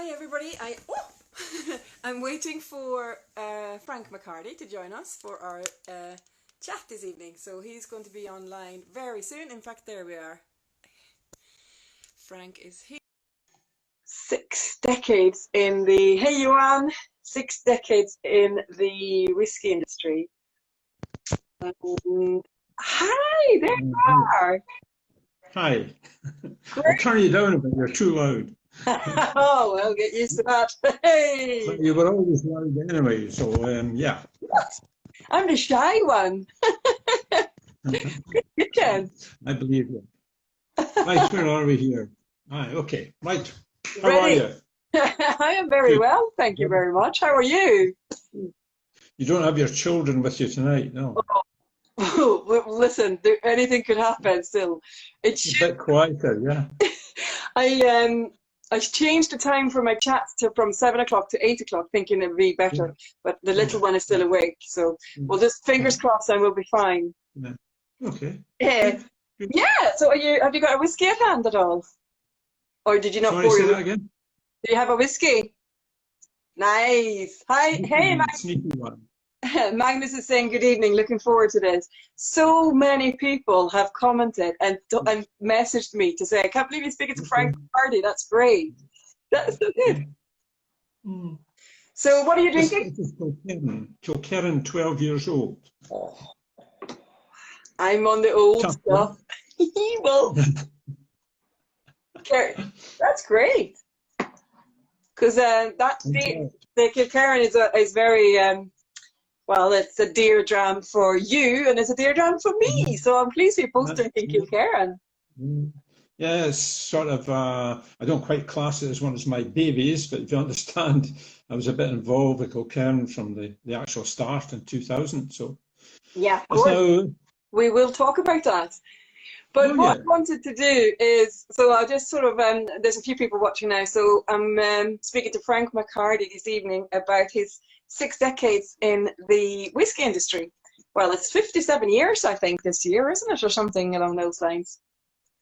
Hi everybody. I'm waiting for Frank McHardy to join us for our chat this evening. So he's going to be online very soon. In fact, there we are. Frank is here. 6 decades in the, hey Johan, 6 decades in the whiskey industry. Hi, there you are. Hi. I'll turn you down a bit, you're too loud. Oh, well, get used to that. Hey! But you were always loud anyway, so yeah. I'm the shy one. You can. I believe you. Right, where are we here? Okay, right. How Ready? are you? I am very Good. well, thank you very much. How are you? You don't have your children with you tonight, no? Oh, listen, anything could happen still. It's a bit quieter, yeah. I changed the time for my chats from 7 o'clock to 8 o'clock, thinking it'd be better. But the little one is still awake, so we'll just fingers crossed and we'll be fine. Yeah. Okay. Yeah. Yeah. So have you got a whiskey at hand at all? Or did you not Sorry, pour say your... that again? Do you have a whiskey? Nice. Hi. Hey, Magnus. Sneaky one. Magnus is saying good evening. Looking forward to this. So many people have commented and messaged me to say, I can't believe you're speaking to Frank McHardy. That's great. That's so good. Mm. So what are you drinking? This is Kilkerran, 12 years old. Oh. I'm on the old Tough stuff. Well, that's great. Because the Kilkerran is very well, it's a dear dram for you and it's a dear dram for me. So I'm pleased we're both drinking Kilkerran. Yeah, it's sort of, I don't quite class it as one of my babies, but if you understand, I was a bit involved with Kilkerran from the actual start in 2000. So yeah, of course. We will talk about that. But what I wanted to do is, so I'll just sort of, there's a few people watching now, so I'm speaking to Frank McHardy this evening about his 6 decades in the whiskey industry. Well, it's 57 years, I think, this year, isn't it, or something along those lines?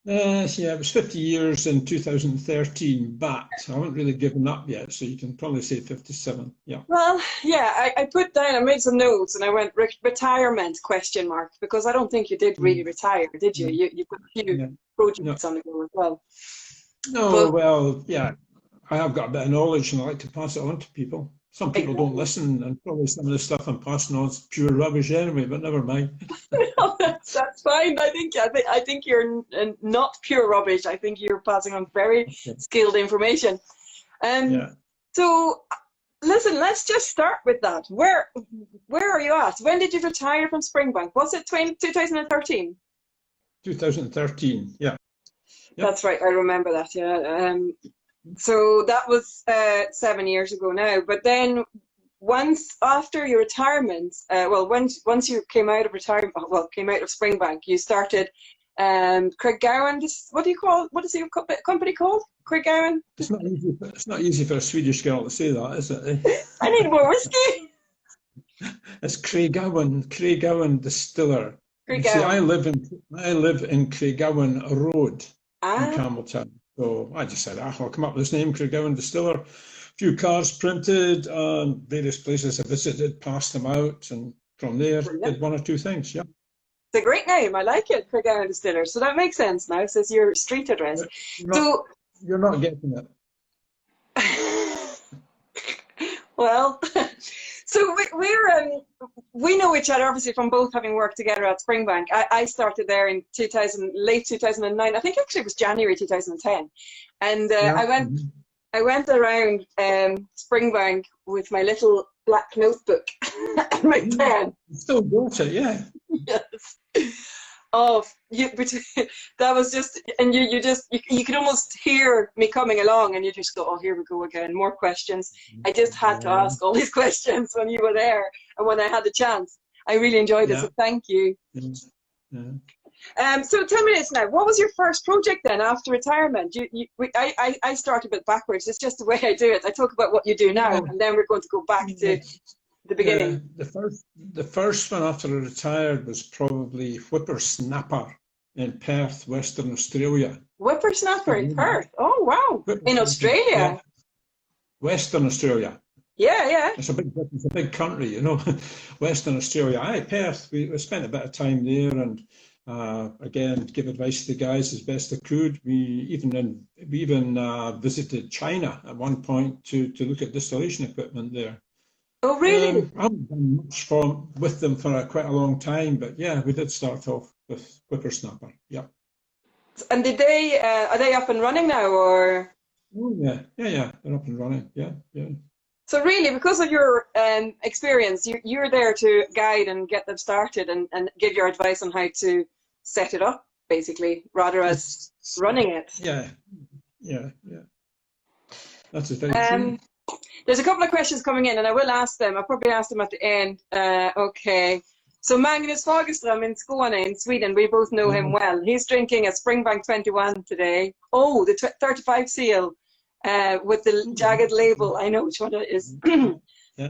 Yeah, it was 50 years in 2013, but I haven't really given up yet, so you can probably say 57, yeah. Well, yeah, I put down, I made some notes, and I went, retirement, question mark, because I don't think you did really retire, did you? You put a few projects on the go as well. No, well, yeah, I have got a bit of knowledge and I like to pass it on to people. Some people don't listen, and probably some of the stuff I'm passing on is pure rubbish anyway, but never mind. No, that's fine. I think you're not pure rubbish. I think you're passing on very skilled information. So, listen, let's just start with that. Where are you at? When did you retire from Springbank? Was it 2013? 2013, yeah. Yep. That's right. I remember that. Yeah. So that was 7 years ago now. But then, once after your retirement, once you came out of retirement, came out of Springbank, you started Craigowan. What do you call? What is your company called? Craigowan. It's not easy for a Swedish girl to say that, is it? I need more whiskey. It's Craigowan Distiller. Craigowan. See, I live in Craigowan Road in Campbelltown. So I just said, I'll come up with this name, Craigowan Distiller. A few cards printed, various places I visited, passed them out, and from there did one or two things, yeah. It's a great name, I like it, Craigowan Distiller. So that makes sense now, it says your street address. You're not getting it. Well, so we know each other obviously from both having worked together at Springbank. I started there in late 2009. I think actually it was January 2010, and I went around Springbank with my little black notebook and my pen. Still got it, yeah. Yes. Oh, that was just, and you could almost hear me coming along, and you just go, oh, here we go again, more questions. I just had to ask all these questions when you were there and when I had the chance. I really enjoyed it, so thank you. So 10 minutes now. What was your first project then after retirement? I start a bit backwards. It's just the way I do it. I talk about what you do now, and then we're going to go back to the beginning. The first one after I retired was probably Whippersnapper in Perth, Western Australia. Whippersnapper in Perth? Oh, wow. In Australia? Western Australia. Yeah. It's a big country, you know. Western Australia. Aye, Perth. We spent a bit of time there, and again, give advice to the guys as best I could. We even visited China at one point to look at distillation equipment there. Oh, really? I haven't done much with them for quite a long time, but yeah, we did start off with Whippersnapper. Yeah. And did they are they up and running now, or? Oh yeah, they're up and running. Yeah. So really, because of your experience, you're there to guide and get them started and give your advice on how to set it up, basically, rather as running it. Yeah. That's very true. There's a couple of questions coming in, and I will ask them. I'll probably ask them at the end. Okay. So Magnus Fagerström in Skåne in Sweden, we both know him well. He's drinking a Springbank 21 today. Oh, the 35 seal with the jagged label. I know which one it is. It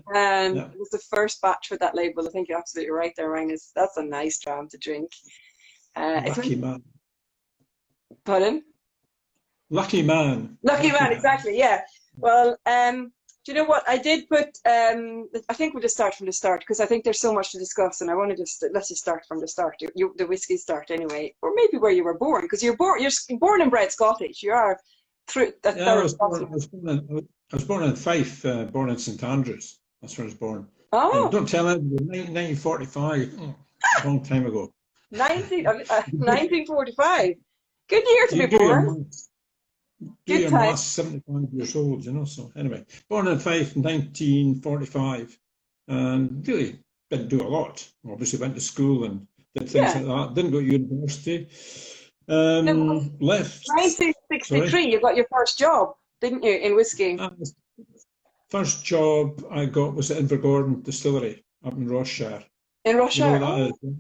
was the first batch with that label. I think you're absolutely right there, Magnus. That's a nice dram to drink. Lucky man. Pardon? Lucky man. Lucky man, exactly, yeah. Well, do you know what? I did put, I think we'll just start from the start, because I think there's so much to discuss, and I want to let's just start from the start. The whiskey start anyway, or maybe where you were born, because you're born and bred Scottish. You are through that. Yeah, I was born in Fife, born in St Andrews. That's where I was born. Oh. Don't tell anybody, 1945, a long time ago. 1945. Good year to be born. Do your maths, 75 years old, you know. So anyway, born in Fife, 1945, and really didn't do a lot. Obviously went to school and did things like that. Didn't go to university. Left. 1963, sorry? You got your first job, didn't you, in whiskey? First job I got was at Invergordon Distillery up in Rossshire. In Rossshire? You know that is, yeah?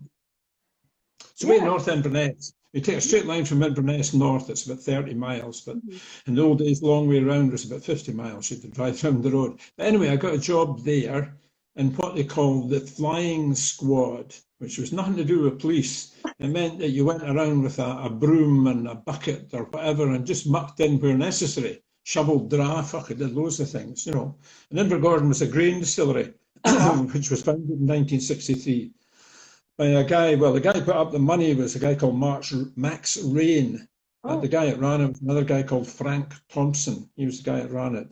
It's way north Inverness. You take a straight line from Inverness north, it's about 30 miles, but in the old days, the long way around was about 50 miles. You had to drive around the road. But anyway, I got a job there in what they call the flying squad, which was nothing to do with police. It meant that you went around with a broom and a bucket or whatever and just mucked in where necessary. Shoveled draff, I did loads of things, you know. And Invergordon was a grain distillery, which was founded in 1963. By a guy, well, the guy who put up the money was a guy called Max Rain. The guy that ran it was another guy called Frank Thompson. He was the guy that ran it.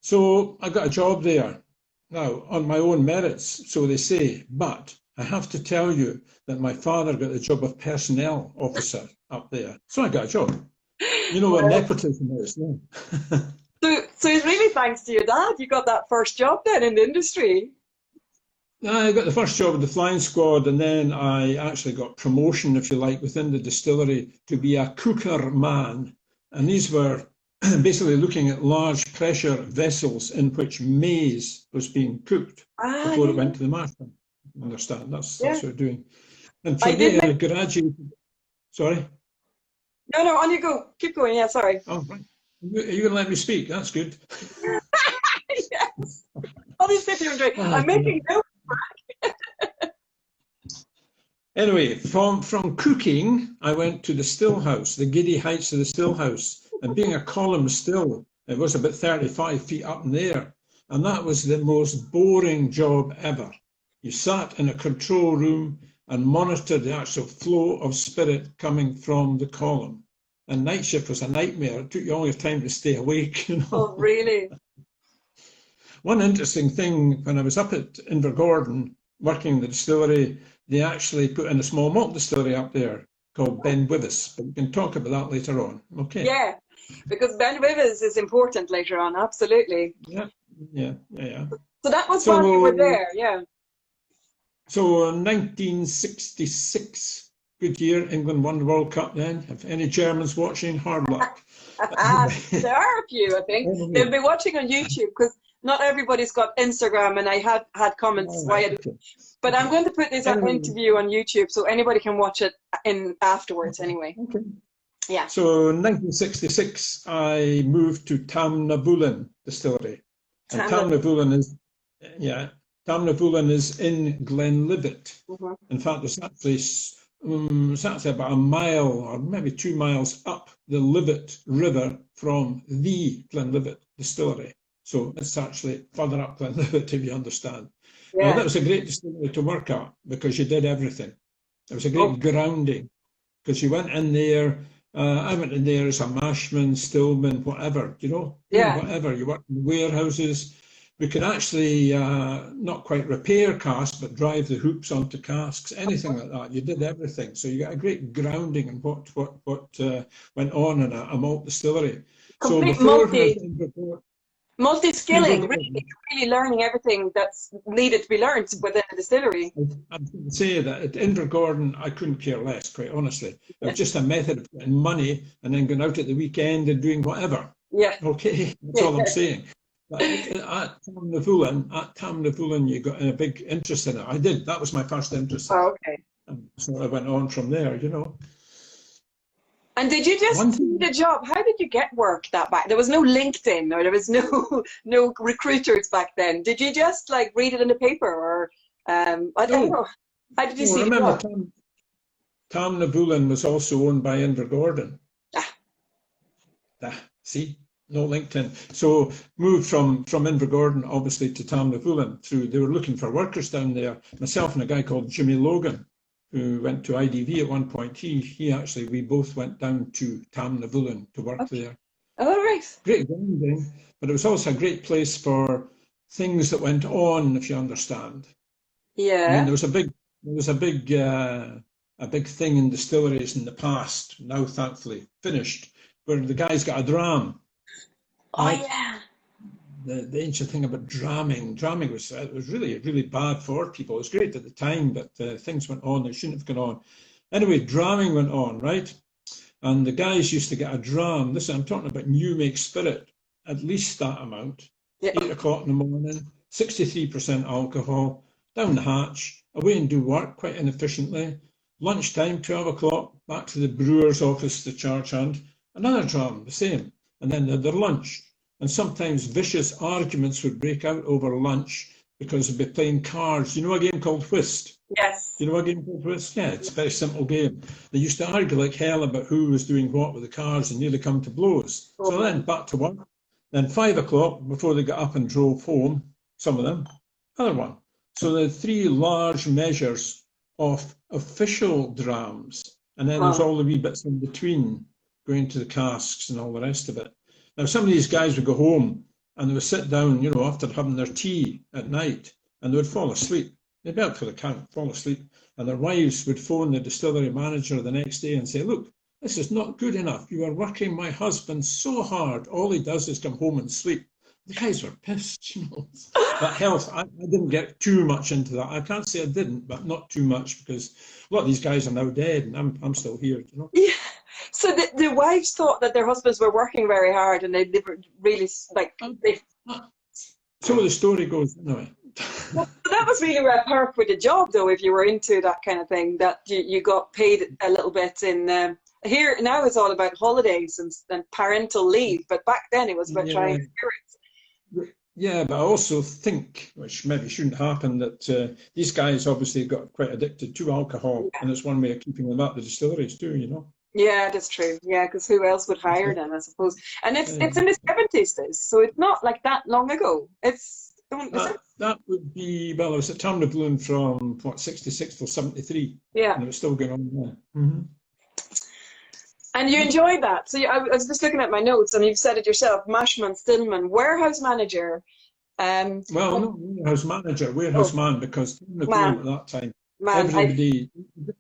So I got a job there. Now, on my own merits, so they say, but I have to tell you that my father got the job of personnel officer up there. So I got a job. You know what nepotism is, no? So it's really thanks to your dad you got that first job then in the industry. I got the first job with the flying squad, and then I actually got promotion, if you like, within the distillery to be a cooker man. And these were basically looking at large pressure vessels in which maize was being cooked before it went to the Mashman. Understand? That's what we're doing. And from there, I graduated. Sorry? No, on you go. Keep going. Yeah, sorry. Oh, right. Are you going to let me speak? That's good. Yes. I'll just sit here and drink. I'm making notes. Anyway, from cooking, I went to the still house, the giddy heights of the still house. And being a column still, it was about 35 feet up in the air. And that was the most boring job ever. You sat in a control room and monitored the actual flow of spirit coming from the column. And night shift was a nightmare. It took you all your time to stay awake, you know. Oh, really? One interesting thing, when I was up at Invergordon working the distillery, they actually put in a small malt distillery up there called Ben Wyvis. But we can talk about that later on. Okay. Yeah, because Ben Wyvis is important later on, absolutely. Yeah. So that was while you were there, yeah. So 1966, good year, England won the World Cup then. If any Germans watching, hard luck. There are a few, I think. They'll be watching on YouTube because not everybody's got Instagram, and I have had comments but I'm going to put this interview on YouTube so anybody can watch it afterwards anyway. Okay. Yeah. So in 1966, I moved to Tamnavulin Distillery. And Tamnavulin is in Glenlivet. In fact, it's actually about a mile or maybe 2 miles up the Livet River from the Glenlivet Distillery. So it's actually further up than if you understand. Yeah. Now, that was a great distillery to work at because you did everything. It was a great grounding because you went in there. I went in there as a Mashman, Stillman, whatever, whatever. You worked in warehouses. We could actually not quite repair casks, but drive the hoops onto casks, anything like that. You did everything. So you got a great grounding in what went on in a malt distillery. Complete multi-skilling, really learning everything that's needed to be learned within a distillery. I would say that at Invergordon, I couldn't care less, quite honestly. It was just a method of getting money and then going out at the weekend and doing whatever. Yeah. Okay, that's all I'm saying. But at Tamnavulin, you got a big interest in it. I did. That was my first interest. Oh, okay. And so I went on from there, And did you just do the job? How did you get work that back? There was no LinkedIn or there was no recruiters back then. Did you just like read it in the paper or I don't know. How did you see remember Tamnavulin was also owned by Invergordon. See? No LinkedIn. So moved from Invergordon obviously to Tamnavulin they were looking for workers down there. Myself and a guy called Jimmy Logan, who went to IDV at one point. We both went down to Tamnavulin to work there. Oh, right. Great grounding, but it was also a great place for things that went on, if you understand. Yeah. I mean, there was a big thing in distilleries in the past, now thankfully finished, where the guys got a dram. Oh, yeah. The ancient thing about dramming. Dramming was really, really bad for people. It was great at the time, but things went on that shouldn't have gone on. Anyway, dramming went on, right? And the guys used to get a dram. Listen, I'm talking about new make spirit, at least that amount. Yeah. 8 o'clock in the morning, 63% alcohol, down the hatch, away and do work quite inefficiently. Lunchtime, 12 o'clock, back to the brewer's office, the charge hand, another dram, the same. And then their lunch. And sometimes vicious arguments would break out over lunch because they'd be playing cards. You know a game called Whisk? Yes. You know a game called Whisk? Yeah, it's a very simple game. They used to argue like hell about who was doing what with the cards and nearly come to blows. Oh. So then back to work. Then 5 o'clock, before they got up and drove home, some of them, another one. So there are 3 large measures of official drams. And then there's all the wee bits in between, going to the casks and all the rest of it. Now, some of these guys would go home and they would sit down, after having their tea at night, and they would fall asleep. They'd be out for the count, fall asleep. And their wives would phone the distillery manager the next day and say, look, this is not good enough. You are working my husband so hard. All he does is come home and sleep. The guys were pissed, But health, I didn't get too much into that. I can't say I didn't, but not too much because a lot of these guys are now dead and I'm still here, Yeah. So the wives thought that their husbands were working very hard and they were really So the story goes anyway. Well, that was really a perk with the job, though, if you were into that kind of thing, that you got paid a little bit in. Here now it's all about holidays and parental leave, but back then it was about trying spirits. Yeah, but I also think, which maybe shouldn't happen, that these guys obviously got quite addicted to alcohol, and it's one way of keeping them at the distilleries too, Yeah, that's true. Yeah, because who else would hire them, I suppose? And it's in the 70s, so it's not like that long ago. That would be, well, it was at Tamnavulin from, 66 till 73. Yeah. And it was still going on there. Mm-hmm. And you enjoyed that. So I was just looking at my notes, and you've said it yourself, Mashman, Stillman, warehouse manager. Well, no, warehouse manager, warehouse man, because Tamnavulin at that time, everybody,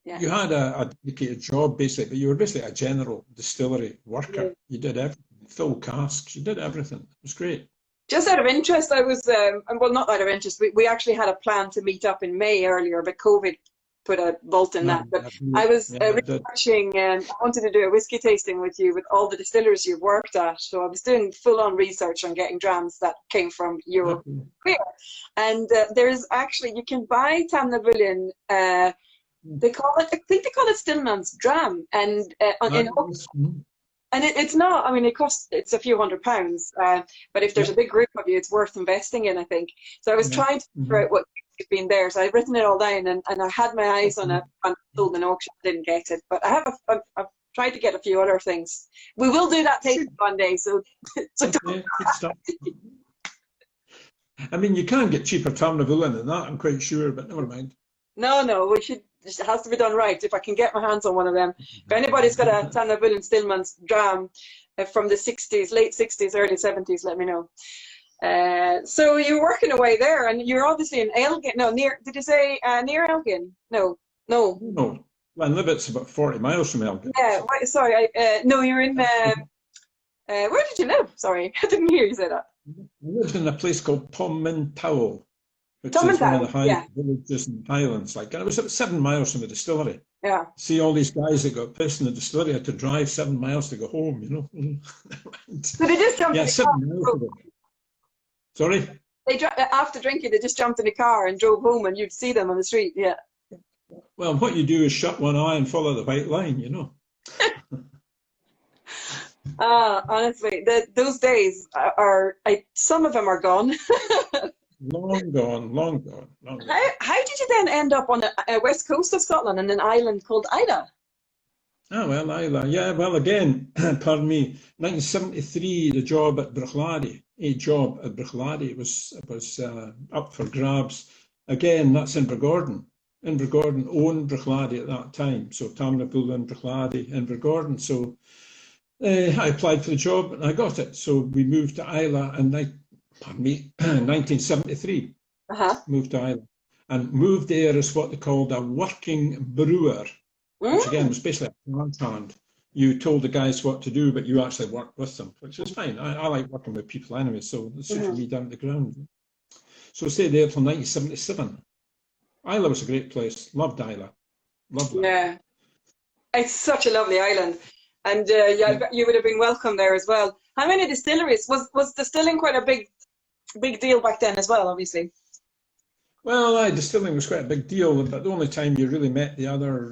you had a dedicated job basically, but you were basically a general distillery worker. Yeah. You did everything, fill casks, you did everything. It was great. Just out of interest, I was, well, not out of interest, we actually had a plan to meet up in May earlier, but COVID put a bolt in that. But I was researching, I wanted to do a whiskey tasting with you with all the distillers you've worked at. So I was doing full-on research on getting drams that came from Europe. And there's actually, you can buy Tamnavulin, they call it, I think they call it Stillman's dram. And and it's not, I mean, it's a few £100, but if there's a big group of you, it's worth investing in, I think. So I was trying to figure out what has been there. So I've written it all down, and I had my eyes on sold an auction. I didn't get it, but I've tried to get a few other things. We will do that tasting one day, so don't. I mean, you can get cheaper Tamnavulin than that, I'm quite sure, but never mind. No, we should. It has to be done right. If I can get my hands on one of them, if anybody's got a Tamnavulin Stillman's dram from the '60s, late '60s, early '70s, let me know. So you're working away there, and you're obviously in Elgin. No, near. Did you say near Elgin? No. No, Glenlivet's about 40 miles from Elgin. Yeah. Sorry. No, you're in. Where did you live? Sorry, I didn't hear you say that. I lived in a place called Tamnavulin, which is one of the high villages in the Highlands. Like, and it was about 7 miles from the distillery. Yeah. See all these guys that got pissed in the distillery had to drive 7 miles to go home, you know. So they just jumped in the 7 miles ago. Sorry? After drinking, they just jumped in the car and drove home, and you'd see them on the street, yeah. Well, what you do is shut one eye and follow the white line, you know. Honestly, those days some of them are gone. Long gone. How did you then end up on the west coast of Scotland in an island called Islay? Oh, well, Islay. Yeah, well, again, pardon me, 1973, a job at Bruichladdich was up for grabs. Again, that's Invergordon. Invergordon owned Bruichladdich at that time, so Tamnavulin, Bruichladdich, Invergordon. So I applied for the job and I got it. So we moved to Islay in 1973. Moved to Islay and moved there as what they called a working brewer, which again was basically a plant hand. You told the guys what to do, but you actually worked with them, which is fine. I like working with people anyway, so it suited me down to the ground. So I stayed there till 1977. Islay was a great place. Loved Islay. Lovely. Yeah, it's such a lovely island, and you would have been welcome there as well. How many distilleries was distilling quite a big deal back then as well? Obviously. Well, distilling was quite a big deal, but the only time you really met the other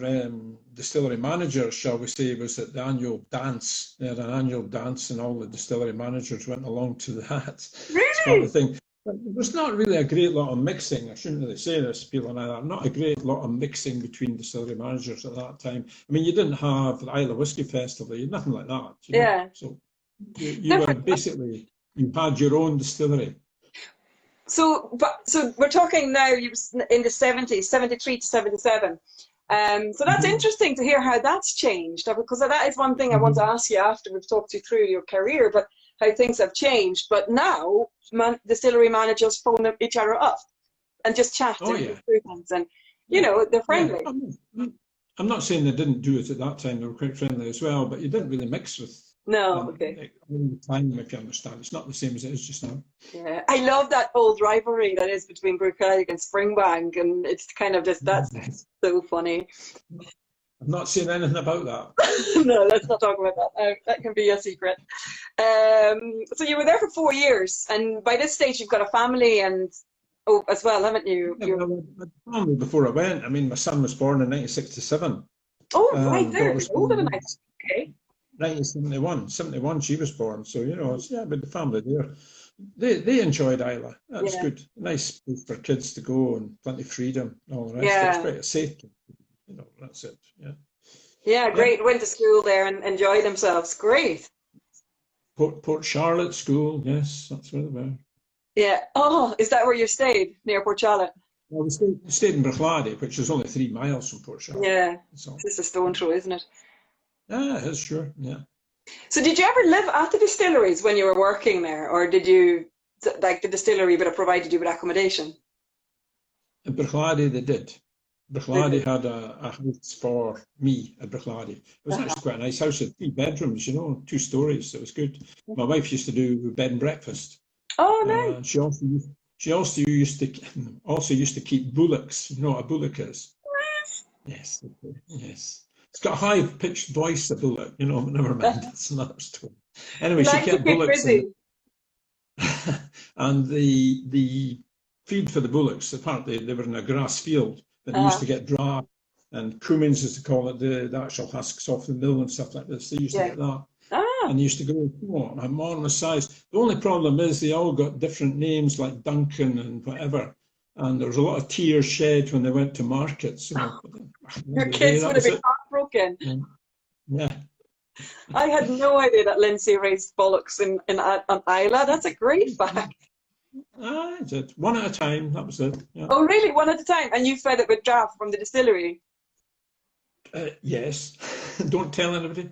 distillery managers, shall we say, was at the annual dance. They had an annual dance, and all the distillery managers went along to that. Really? Thing. But there was not really a great lot of mixing. I shouldn't really say this, people like that. Not a great lot of mixing between distillery managers at that time. I mean, you didn't have the Islay Whisky Festival. You had nothing like that. You know? Yeah. So you were basically, you had your own distillery. So we're talking now. You were in the 70s, 73 to 77. So that's interesting to hear how that's changed, because that is one thing I want to ask you after we've talked you through your career, but how things have changed. But now distillery managers phone each other up and just chat and things, and they're friendly. Yeah. I'm not saying they didn't do it at that time. They were quite friendly as well, but you didn't really mix with all the time, if you understand. It's not the same as it is just now. Yeah, I love that old rivalry that is between Bruichladdich and Springbank, and it's kind of just, that's so funny. I'm not saying anything about that. No, let's not talk about that. That can be a secret. So you were there for 4 years, and by this stage you've got a family and as well, haven't you? Yeah, well, I had family before I went. I mean, my son was born in 1967. Oh, right there. Older than I. Okay. 1971, she was born. So, with the family there. They enjoyed Islay. That was good. Nice place for kids to go and plenty of freedom and all the rest. Yeah. It's quite safe. That's it. Yeah. Yeah, great. Went to school there and enjoyed themselves. Great. Port Charlotte School, yes, that's where they were. Yeah. Oh, is that where you stayed, near Port Charlotte? Well, we stayed in Bruichladdich, which is only 3 miles from Port Charlotte. Yeah. So. It's just a stone throw, isn't it? Yeah, it is, sure. Yeah. So did you ever live at the distilleries when you were working there, or did you, like the distillery would have provided you with accommodation? In Bruichladdich, they did. Bruichladdich had a house for me at Bruichladdich. It was actually quite a nice house with 3 bedrooms, 2 stories. It was good. My wife used to do bed and breakfast. Oh, nice. She also used to keep bullocks. You know what a bullock is? Yes. It's got a high-pitched voice, a bullock. Never mind. That's another story. Anyway, she kept bullocks. And the feed for the bullocks, apparently they were in a grass field, but they used to get dry, and cumins, as they call it, the actual husks off the mill and stuff like this. They used to get that. And they used to go, an enormous size. The only problem is they all got different names, like Duncan and whatever. And there was a lot of tears shed when they went to market. So, your kids would have been heartbroken. Yeah. I had no idea that Lindsay raised bullocks on Islay. That's a great fact. I did. One at a time, that was it. Yeah. Oh, really? One at a time? And you fed it with draft from the distillery? Yes. Don't tell anybody.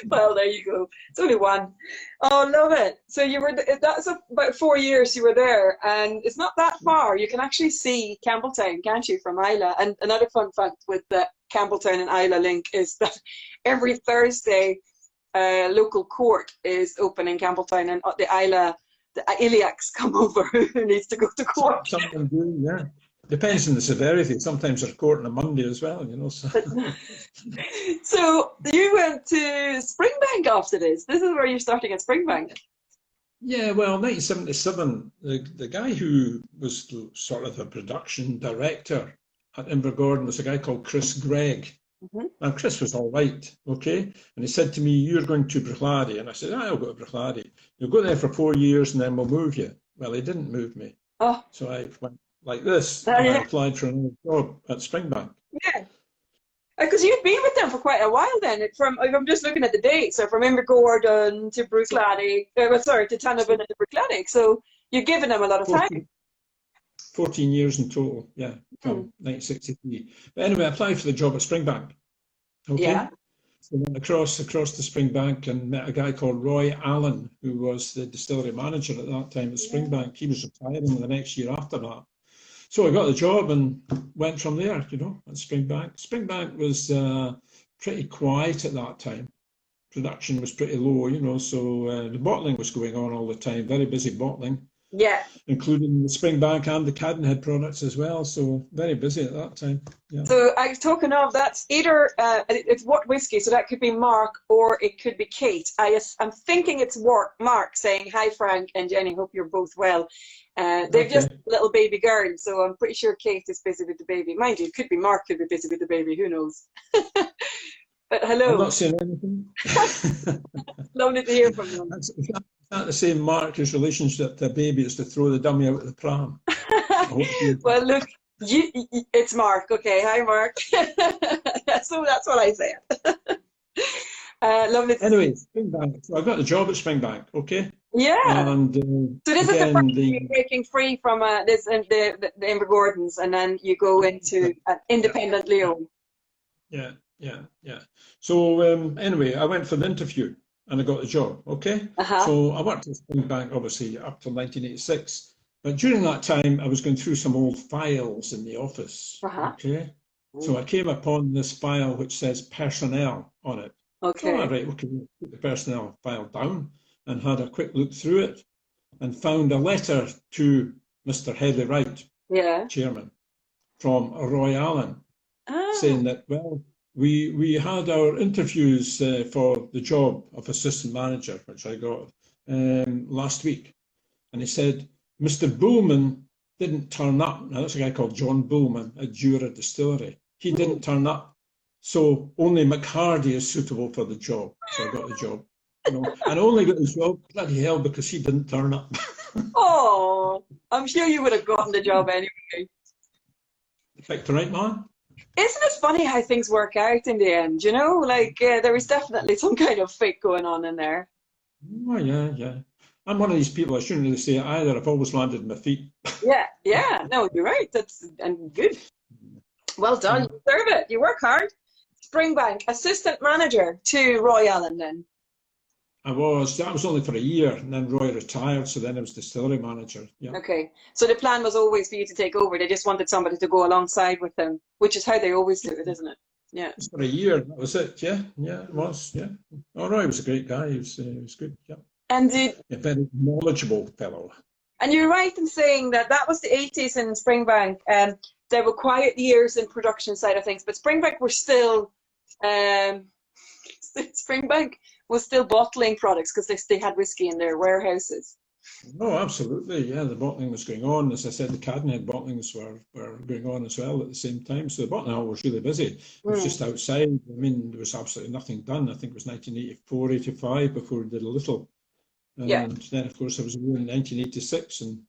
Well, there you go. It's only one. Oh, love it. So you were, that's about 4 years you were there, and it's not that far. You can actually see Campbelltown, can't you, from Islay? And another fun fact with the Campbelltown and Islay link is that every Thursday, local court is open in Campbelltown, and the Iliacs come over who needs to go to court. Some of them do, yeah. Depends on the severity. Sometimes they're court on a Monday as well, you know. So, so you went to Springbank after this. This is where you're starting at Springbank. yeah, well, 1977, the guy who was sort of the production director at Invergordon was a guy called Chris Gregg. Mm-hmm. And Chris was all right, okay? And he said to me, "You're going to Bruichladdich." And I said, "I'll go to Bruichladdich. You'll go there for 4 years and then we'll move you." Well, he didn't move me. Oh. So I went like this, and I applied for another job at Springbank. Yeah. Because you've been with them for quite a while then. I'm just looking at the dates. So from Invergordon to Bruichladdich, to Tamnavulin and to Bruichladdich. So you've given them a lot of time. 14 years in total, yeah, from 1963. But anyway, I applied for the job at Springbank. Okay. Yeah. So I went across the Springbank and met a guy called Roy Allen, who was the distillery manager at that time at Springbank. He was retiring the next year after that. So I got the job and went from there, you know, at Springbank. Springbank was pretty quiet at that time. Production was pretty low, you know, so the bottling was going on all the time, very busy bottling. Yeah. Including the Springbank and the Cadenhead products as well, so very busy at that time. Yeah. So I was talking of, that's either, it's what whiskey, so that could be Mark or it could be Kate. I'm thinking it's Mark saying, "Hi Frank and Jenny, hope you're both well." They've just a little baby girl, so I'm pretty sure Kate is busy with the baby. Mind you, it could be Mark could be busy with the baby, who knows. But hello. I'm not saying anything. Lovely to hear from you. It's not the same Mark whose relationship to a baby is to throw the dummy out of the pram. Well, look, it's Mark. Okay, hi Mark. So that's what I said. Lovely. Anyway, Springbank. So I got the job at Springbank. Okay. Yeah. And so this is the first you're breaking free from this and the Invergordons, and then you go into independently owned. Yeah. So anyway, I went for the interview and I got the job. Okay. So I worked at Springbank obviously up till 1986, but during that time I was going through some old files in the office. Okay. So I came upon this file which says personnel on it. Okay. So I put the personnel file down and had a quick look through it and found a letter to Mr. Headley Wright, chairman, from Roy Allen, saying that, well, we had our interviews for the job of assistant manager, which I got last week. And he said, Mr. Bullman didn't turn up. Now, that's a guy called John Bullman at Jura Distillery. He didn't turn up. So only McHardy is suitable for the job. So I got the job. You know, and I only got the job, bloody hell, because he didn't turn up. Oh, I'm sure you would have gotten the job anyway. Picked the right man. Isn't it funny how things work out in the end, you know? Like, there is definitely some kind of fate going on in there. Oh, yeah. I'm one of these people, I shouldn't really say it either. I've always landed on my feet. Yeah. No, you're right. And good. Well done. You deserve it. You work hard. Springbank, assistant manager to Roy Allen then. That was only for a year, and then Roy retired, so then I was distillery manager. Yeah. Okay, so the plan was always for you to take over. They just wanted somebody to go alongside with them, which is how they always do it, isn't it? Yeah. Just for a year, that was it. Yeah, it was. Yeah. Oh, Roy was a great guy. He was good. Yeah. And a very knowledgeable fellow. And you're right in saying that was the 80s in Springbank. There were quiet years in production side of things, but Springbank were still Springbank was still bottling products because they had whiskey in their warehouses. Oh, absolutely. Yeah, the bottling was going on. As I said, the Cadenhead bottlings were going on as well at the same time. So the bottling hall was really busy. It was just outside. I mean, there was absolutely nothing done. I think it was 1984, 85 before we did a little. And then, of course, there was a war in 1986 and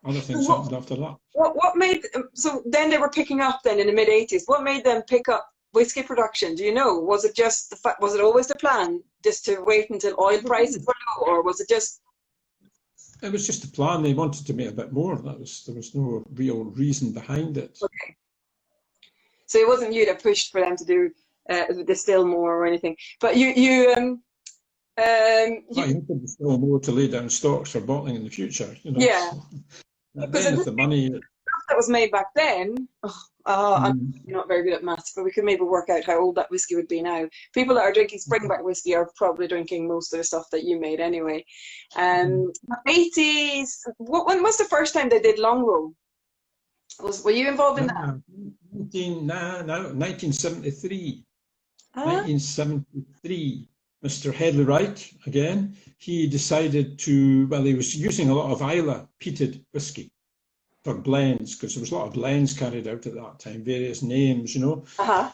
other things happened after that. What made, so then they were picking up then in the mid-80s. What made them pick up whiskey production? Do you know? Was it just the fact, was it always the plan just to wait until oil prices were low, or was it just? It was just a plan. They wanted to make a bit more. There was no real reason behind it. Okay. So it wasn't you that pushed for them to do distill more or anything, but you You could distill more to lay down stocks for bottling in the future. yeah. Then if the money that was made back then, I'm not very good at maths, but we could maybe work out how old that whiskey would be now. People that are drinking Springbank whiskey are probably drinking most of the stuff that you made anyway. 80s, when was the first time they did long roll? Were you involved in that? 1973. 1973. Mr. Headley Wright, again, he decided to, well, he was using a lot of Islay peated whiskey for blends, because there was a lot of blends carried out at that time, various names,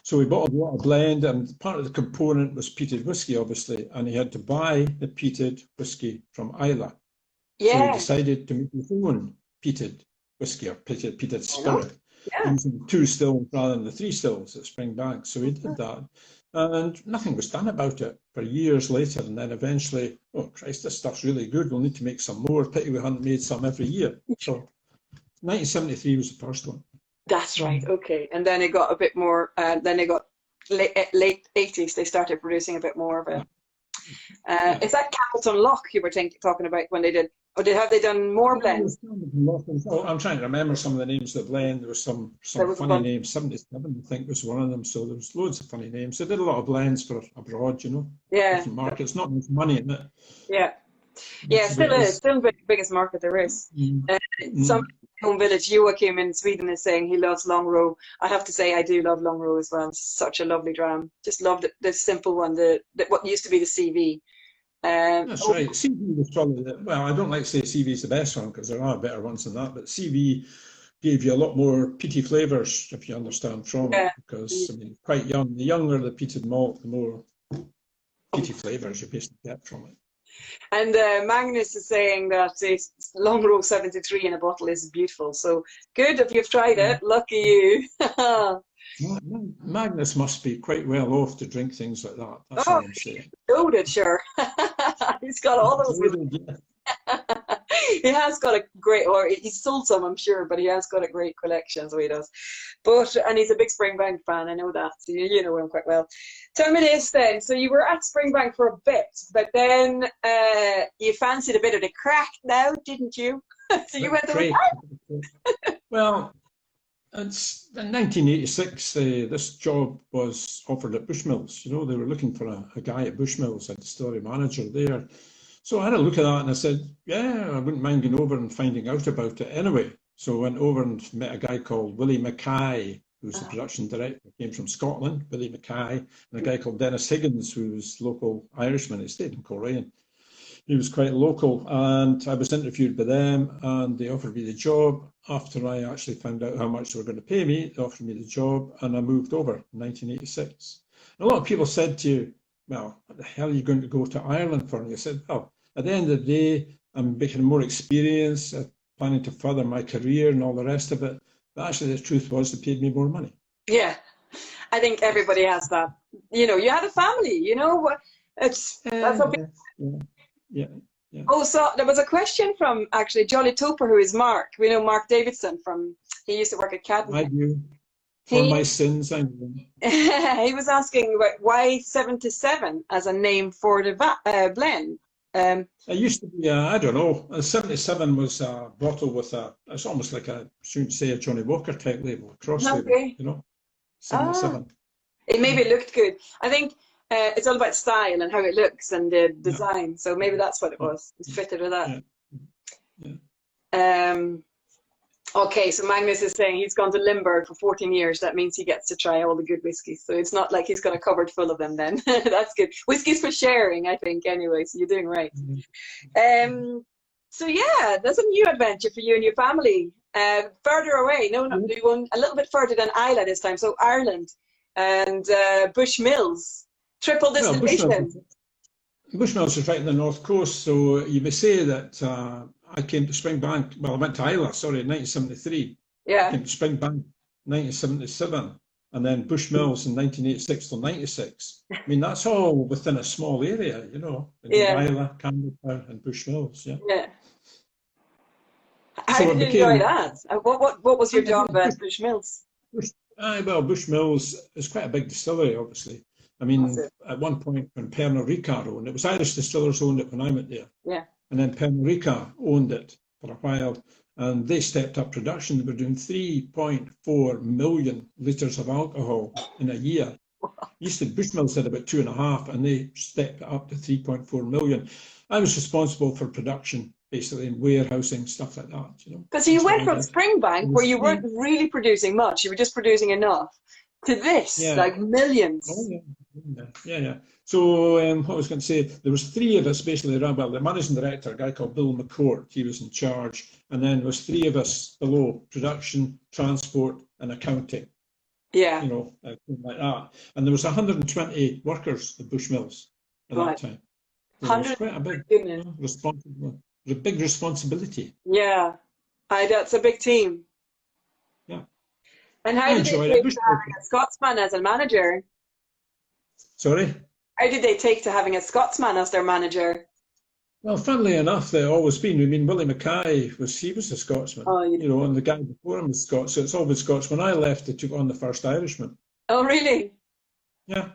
So he bought a lot of blend, and part of the component was peated whiskey, obviously, and he had to buy the peated whiskey from Islay. Yeah. So he decided to make his own peated whiskey, or peated spirit, using 2 stills rather than the 3 stills at Springbank. So he did that. And nothing was done about it for years later. And then eventually, oh Christ, this stuff's really good. We'll need to make some more. Pity we hadn't made some every year. So 1973 was the first one. That's right. Okay. And then it got a bit more, then it got late 80s, they started producing a bit more of it. Is that Capleton Lock you were talking about when they did, or have they done more blends? I'm trying to remember some of the names of the blend. There was some funny names. 77, I think, was one of them. So there was loads of funny names. They did a lot of blends for abroad, different markets. Not much money in it. Yeah. Yeah, still the biggest market there is. Some home village, Joachim in Sweden, is saying he loves long row. I have to say I do love long row as well. It's such a lovely dram. Just love the simple one, what used to be the CV. That's right. CV was probably well, I don't like to say CV is the best one, because there are better ones than that, but CV gave you a lot more peaty flavours, if you understand, from it, because I mean, quite young. The younger the peated malt, the more peaty flavours you basically get from it. And Magnus is saying that long row 73 in a bottle is beautiful. So good if you've tried it. Lucky you. Magnus must be quite well off to drink things like that. That's all I'm saying. Loaded, sure. He's got all those. He has got a great, or he's sold some, I'm sure, but he has got a great collection, so he does. And he's a big Springbank fan, I know that. So you know him quite well. Tell me this then. So you were at Springbank for a bit, but then you fancied a bit of the crack now, didn't you? So you went to Well, it's in 1986. This job was offered at Bushmills. They were looking for a guy at Bushmills, a distillery manager there. So I had a look at that and I said, yeah, I wouldn't mind going over and finding out about it anyway. So I went over and met a guy called Willie Mackay, who's the production director, came from Scotland, Willie Mackay, and a guy called Dennis Higgins, who was local Irishman. He stayed in Coleraine. He was quite local, and I was interviewed by them, and they offered me the job. After I actually found out how much they were going to pay me, they offered me the job, and I moved over in 1986. And a lot of people said to you, well, what the hell are you going to go to Ireland for? And I said, well, at the end of the day, I'm making more experience, planning to further my career and all the rest of it. But actually, the truth was they paid me more money. Yeah, I think everybody has that. You had a family, that's okay. Yeah. Oh, so there was a question from actually Jolly Toper, who is Mark. We know Mark Davidson he used to work at Cadden. I do. For my sins, I know. He was asking why 77 as a name for the blend. It used to be, I don't know, 77 was a bottle with it's almost like I shouldn't say a Johnny Walker type label, a cross label, 77. It maybe looked good. I think it's all about style and how it looks and the design. So maybe that's what it was. It fitted with that. Yeah. Okay, so Magnus is saying he's gone to Limburg for 14 years. That means he gets to try all the good whiskies. So it's not like he's got a cupboard full of them then. That's good. Whiskies for sharing, I think, anyway. So you're doing right. So yeah, that's a new adventure for you and your family. Further away, you went a little bit further than Islay this time. So Ireland and Bushmills, triple distillation. Bushmills is right in the north coast. So you may say that I came to Springbank, well, I went to Islay, in 1973. Yeah. I came to Springbank 1977, and then Bushmills in 1986 till 96. I mean, that's all within a small area, Islay, Campbelltown and Bushmills, Yeah. how did you enjoy that? What was your job at Bushmills? Well, Bushmills is quite a big distillery, obviously. I mean, at one point when Pernod Ricard owned it, was Irish Distillers owned it when I went there. Yeah. And then Pernod Ricard owned it for a while, and they stepped up production. They were doing 3.4 million litres of alcohol in a year. Used to Bushmills had about 2.5, and they stepped it up to 3.4 million. I was responsible for production, basically, in warehousing, stuff like that, you know. Because you went from Springbank, where you weren't really producing much, you were just producing enough, to this, like millions. Oh, yeah. So what I was going to say, there was 3 of us basically around. Well, the managing director, a guy called Bill McCourt, he was in charge, and then there was 3 of us below: production, transport, and accounting. Yeah. You know, like that. And there was 120 workers at Bushmills at that time. So it was quite a big responsibility. Yeah, that's a big team. Yeah. And how did they take to having a Scotsman as a manager? Sorry? How did they take to having a Scotsman as their manager? Well, funnily enough, they've always been. I mean, Willie Mackay was a Scotsman, you know, and the guy before him was Scots, so it's always Scots. When I left, they took on the first Irishman. Oh, really? Yeah.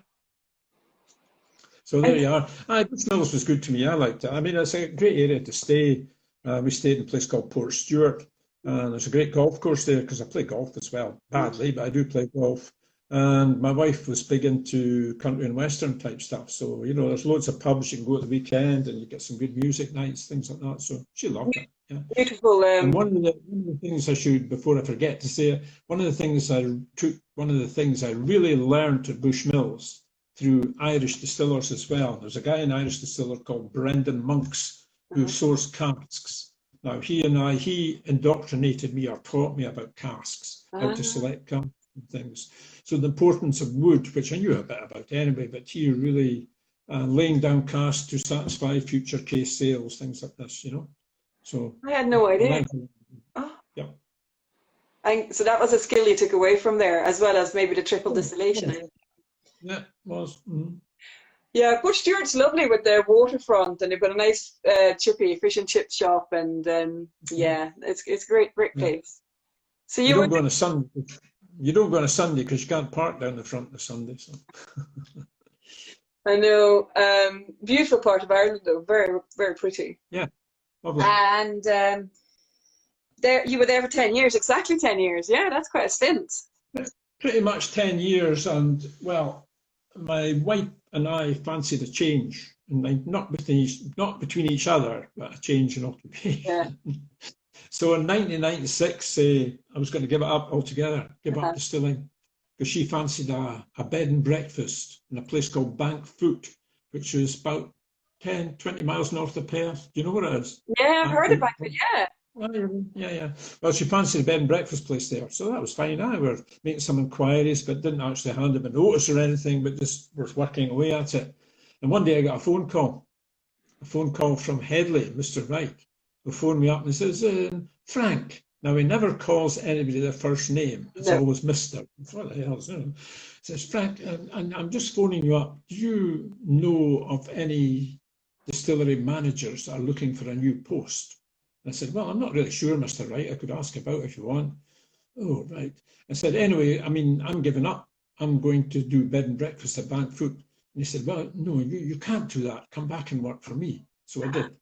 So there you are. Bushmills was good to me. I liked it. I mean, it's a great area to stay. We stayed in a place called Port Stewart, and there's a great golf course there because I play golf as well. Badly, but I do play golf. And my wife was big into country and western type stuff. So, you know, there's loads of pubs you can go at the weekend and you get some good music nights, things like that. So she loved it. Yeah. Beautiful. And one of the things I should, before I forget to say, one of the things I really learned at Bushmills through Irish distillers as well. There's a guy in Irish distiller called Brendan Monks who sourced casks. Now, he indoctrinated me or taught me about casks, how to select casks and things. So the importance of wood, which I knew a bit about anyway, but he really laying down casks to satisfy future case sales, things like this, you know. So I had no idea. Yeah. And so that was a skill you took away from there, as well as maybe the triple distillation. Yeah, it was. Yeah, Port Stewart's lovely with their waterfront, and they've got a nice chippy fish and chip shop, and yeah, it's a great place. So you don't go on a Sunday. You don't go on a Sunday because you can't park down the front on a Sunday. So. I know, beautiful part of Ireland though, very very pretty. Yeah, lovely. And there you were there for 10 years, exactly 10 years. Yeah, that's quite a stint. Pretty much 10 years, and well, my wife and I fancied a change, and not between each other, but a change in occupation. Yeah. So in 1996, I was going to give it up altogether, give up distilling, because she fancied a bed and breakfast in a place called Bank Foot, which is about 10, 20 miles north of Perth. Do you know what it is? Yeah, I've heard about it, yeah. Yeah. Well, she fancied a bed and breakfast place there, so that was fine. I were making some inquiries, but didn't actually hand them a notice or anything, but just was working away at it. And one day I got a phone call from Headley, Mr. Wright, who phoned me up and he says, Frank. Now, he never calls anybody their first name. It's always Mr. What the hell is it? He says, Frank, and I'm just phoning you up. Do you know of any distillery managers that are looking for a new post? I said, well, I'm not really sure, Mr. Wright. I could ask about if you want. Oh, right. I said, anyway, I mean, I'm giving up. I'm going to do bed and breakfast at Bank Foot. And he said, well, no, you can't do that. Come back and work for me. So I did.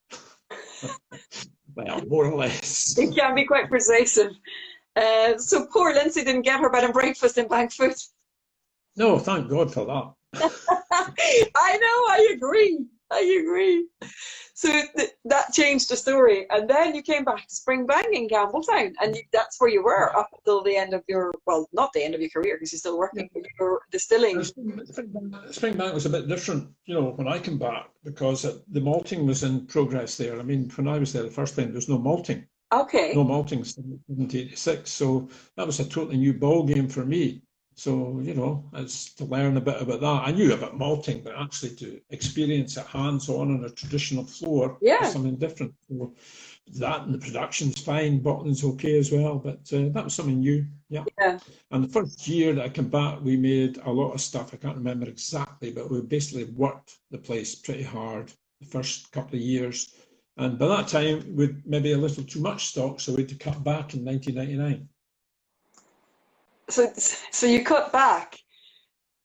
Well, more or less. It can be quite persuasive. So poor Lindsay didn't get her bed and breakfast in Bank Foot. No, thank God for that. I know, I agree. So that changed the story, and then you came back to Springbank in Campbelltown, and that's where you were up until the end of your, well, not the end of your career because you're still working, but you were distilling. Springbank was a bit different, you know, when I came back, because the malting was in progress there. I mean, when I was there the first time, there was no malting. Okay. No malting since 1986, so that was a totally new ball game for me. So, you know, it's to learn a bit about that. I knew about malting, but actually to experience it hands-on on a traditional floor is something different. So that and the production's fine, bottling's okay as well, but that was something new, yeah. And the first year that I came back, we made a lot of stuff. I can't remember exactly, but we basically worked the place pretty hard the first couple of years. And by that time, we'd maybe a little too much stock, so we had to cut back in 1999. So you cut back?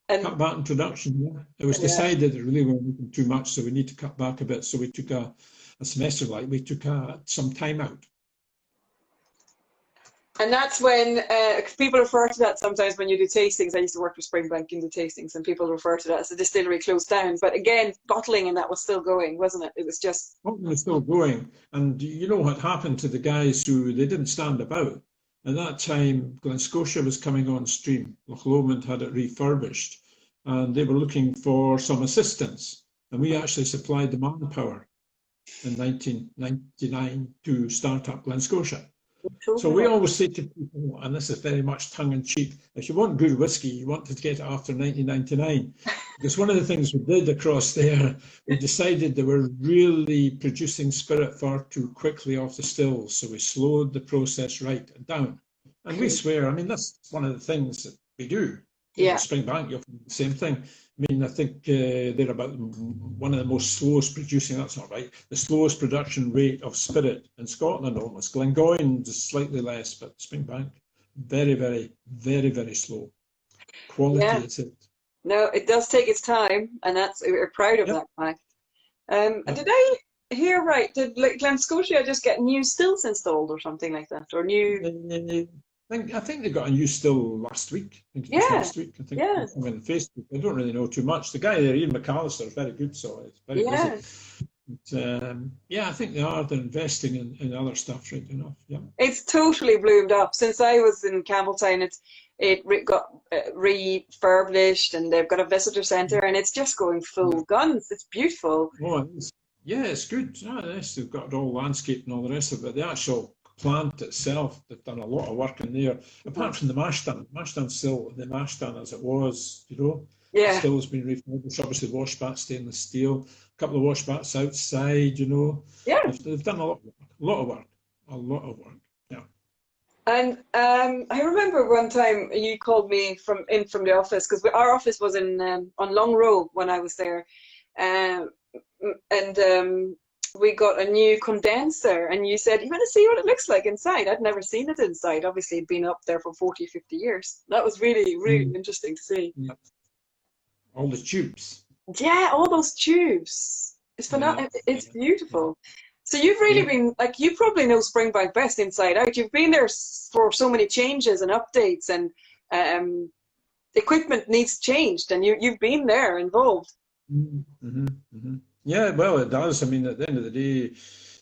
And cut back in production, yeah. It was decided that really we were making too much, so we need to cut back a bit. So we took a semester, like we took some time out. And that's when people refer to that sometimes when you do tastings. I used to work for Springbank and do tastings, and people refer to that as the distillery closed down. But again, bottling and that was still going, wasn't it? It was just... Bottling was still going. And you know what happened to the guys who, they didn't stand about. At that time, Glen was coming on stream. Loch Lomond had it refurbished, and they were looking for some assistance. And we actually supplied the manpower in 1999 to start up Glen. So we always say to people, and this is very much tongue-in-cheek, if you want good whiskey, you want to get it after 1999. Because one of the things we did across there, we decided they were really producing spirit far too quickly off the stills. So we slowed the process right down. And we swear, I mean, that's one of the things that we do. Yeah. Springbank, you'll find the same thing. I mean, I think they're about one of the most slowest producing, that's not right, the slowest production rate of spirit in Scotland almost. Glengyle is slightly less, but Springbank, very, very, very, very slow. Quality is it. No, it does take its time, and we're proud of that fact. Did I hear right? Did Glen just get new stills installed or something like that? Or new... I think they got a new still last week. I think it was last week. I think on Facebook. I don't really know too much. The guy there, Ian McAllister, is very good, so it's very busy. But, I think they're investing in other stuff, right enough. Yeah, it's totally bloomed up since I was in Campbelltown. It got refurbished, and they've got a visitor centre, and it's just going full guns. It's beautiful. Oh, it's good. They've got it all landscaped and all the rest of it. The actual plant itself, they've done a lot of work in there, apart from the mash tun. Mash tun's still the mash tun as it was, you know. Yeah. Still has been refurbished, obviously washbat stainless steel, a couple of washbats outside, you know. Yeah. They've done a lot of work. Yeah. And I remember one time you called me from the office, because our office was on Long Row when I was there, and we got a new condenser, and you said, you want to see what it looks like inside? I'd never seen it inside. Obviously, it'd been up there for 40, 50 years. That was really, really interesting to see. Yeah. All the tubes. Yeah, all those tubes. It's phenomenal. It's beautiful. So you've really been, like, you probably know Springbank best inside out. You've been there for so many changes and updates, and equipment needs changed, and you've been there involved. Yeah, well, it does. I mean, at the end of the day,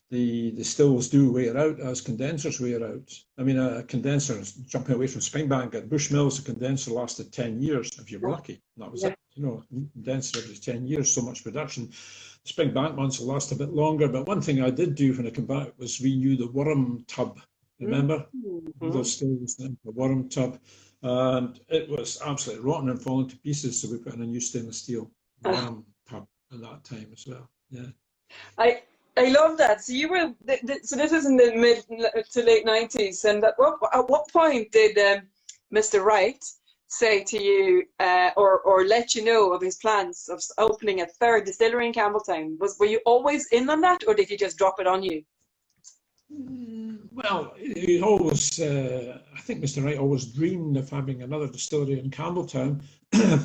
the stills do wear out as condensers wear out. I mean, a condenser, jumping away from Springbank, at Bushmills, a condenser lasted 10 years, if you were lucky. That was it. You know, condenser every 10 years, so much production. The Springbank ones will last a bit longer. But one thing I did do when I came back was renew the worm tub. Remember? Those stills, the worm tub. And it was absolutely rotten and falling to pieces, so we put in a new stainless steel worm tub at that time as well. Yeah. I love that. So you were so this is in the mid to late 90s, and at what point did Mr. Wright say to you or let you know of his plans of opening a third distillery in Campbelltown? Were you always in on that, or did he just drop it on you? Well, he always, I think Mr. Wright always dreamed of having another distillery in Campbelltown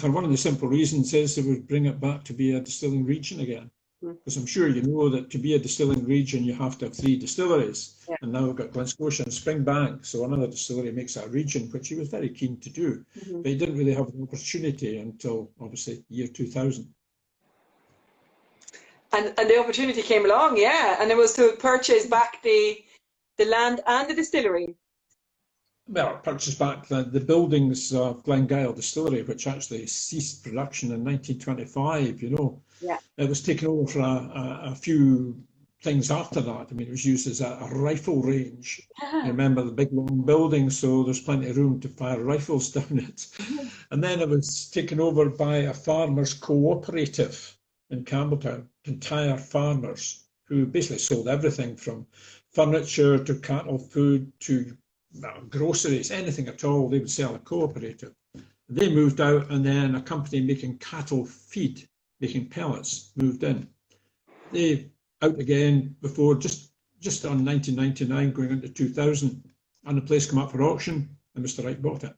for one of the simple reasons is it would bring it back to be a distilling region again. Because I'm sure you know that to be a distilling region, you have to have 3 distilleries. Yeah. And now we've got Glen and Springbank, so another distillery makes that region, which he was very keen to do. But he didn't really have an opportunity until, obviously, year 2000. And the opportunity came along, and it was to purchase back the land and the distillery. Well, purchase back the buildings of Glengyle Distillery, which actually ceased production in 1925, you know. Yeah. It was taken over for a few things after that. I mean, it was used as a rifle range. You remember the big long building, so there's plenty of room to fire rifles down it. And then it was taken over by a farmers' cooperative in Campbelltown, entire farmers, who basically sold everything from furniture to cattle food to groceries, anything at all. They would sell a cooperative. They moved out, and then a company making cattle feed, making pellets, moved in. They out again before just on 1999 going into 2000, and the place came up for auction, and Mr. Wright bought it.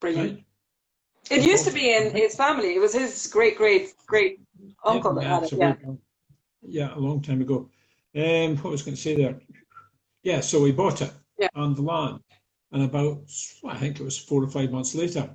Brilliant. Right? It used to be in his family. It was his great uncle that had it. Yeah. Yeah, a long time ago. What was I going to say there? Yeah, so he bought it on the land, and about, I think it was 4 or 5 months later,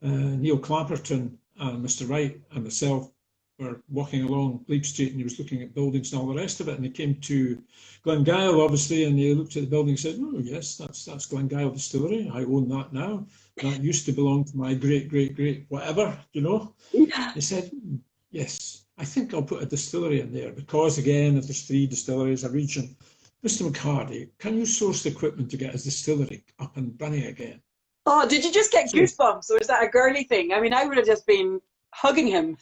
Neil Clapperton and Mr. Wright and myself were walking along Glebe Street, and he was looking at buildings and all the rest of it, and he came to Glengyle, obviously, and he looked at the building and said, "Oh yes, that's Glengyle Distillery. I own that now. That used to belong to my great whatever, you know." Yeah. He said, "Yes, I think I'll put a distillery in there, because again, if there's 3 distilleries a region, Mr. McHardy, can you source the equipment to get his distillery up and running again?" Oh, did you just get goosebumps, or is that a girly thing? I mean, I would have just been hugging him.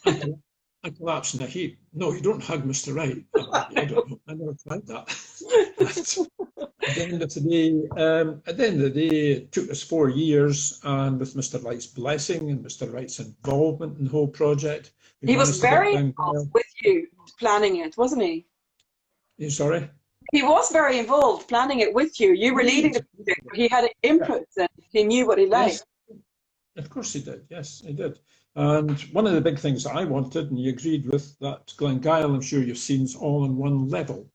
I collapsed in a heap. "No, you don't hug Mr. Wright." I don't know. I never tried that. At the end of the day, it took us 4 years, and with Mr. Wright's blessing and Mr. Wright's involvement in the whole project, he was very involved with you planning it, wasn't he? You sorry? He was very involved planning it with you. You were leading the project. He had input, and he knew what he liked. Yes, of course he did. Yes, he did. And one of the big things that I wanted, and he agreed with, that Glengyle, I'm sure you've seen, is all on one level.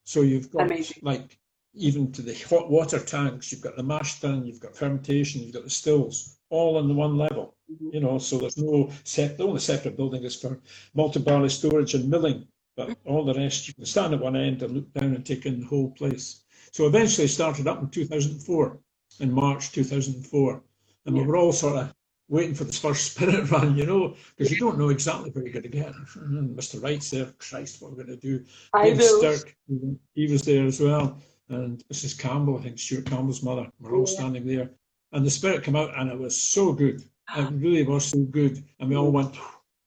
So you've got like, even to the hot water tanks, you've got the mash tun, you've got fermentation, you've got the stills, all on the one level. You know, so there's no the only separate building is for multi-barley storage and milling, but all the rest you can stand at one end and look down and take in the whole place. So eventually started up in 2004, in March 2004, and we were all sort of waiting for this first spirit run, you know, because you don't know exactly where you're going to get. Mr. Wright's there. Christ, what we're going to do? Stirk, he was there as well, and Mrs. Campbell, I think Stuart Campbell's mother. We're all standing there, and the spirit came out, and it was so good. It really was so good, and we all went,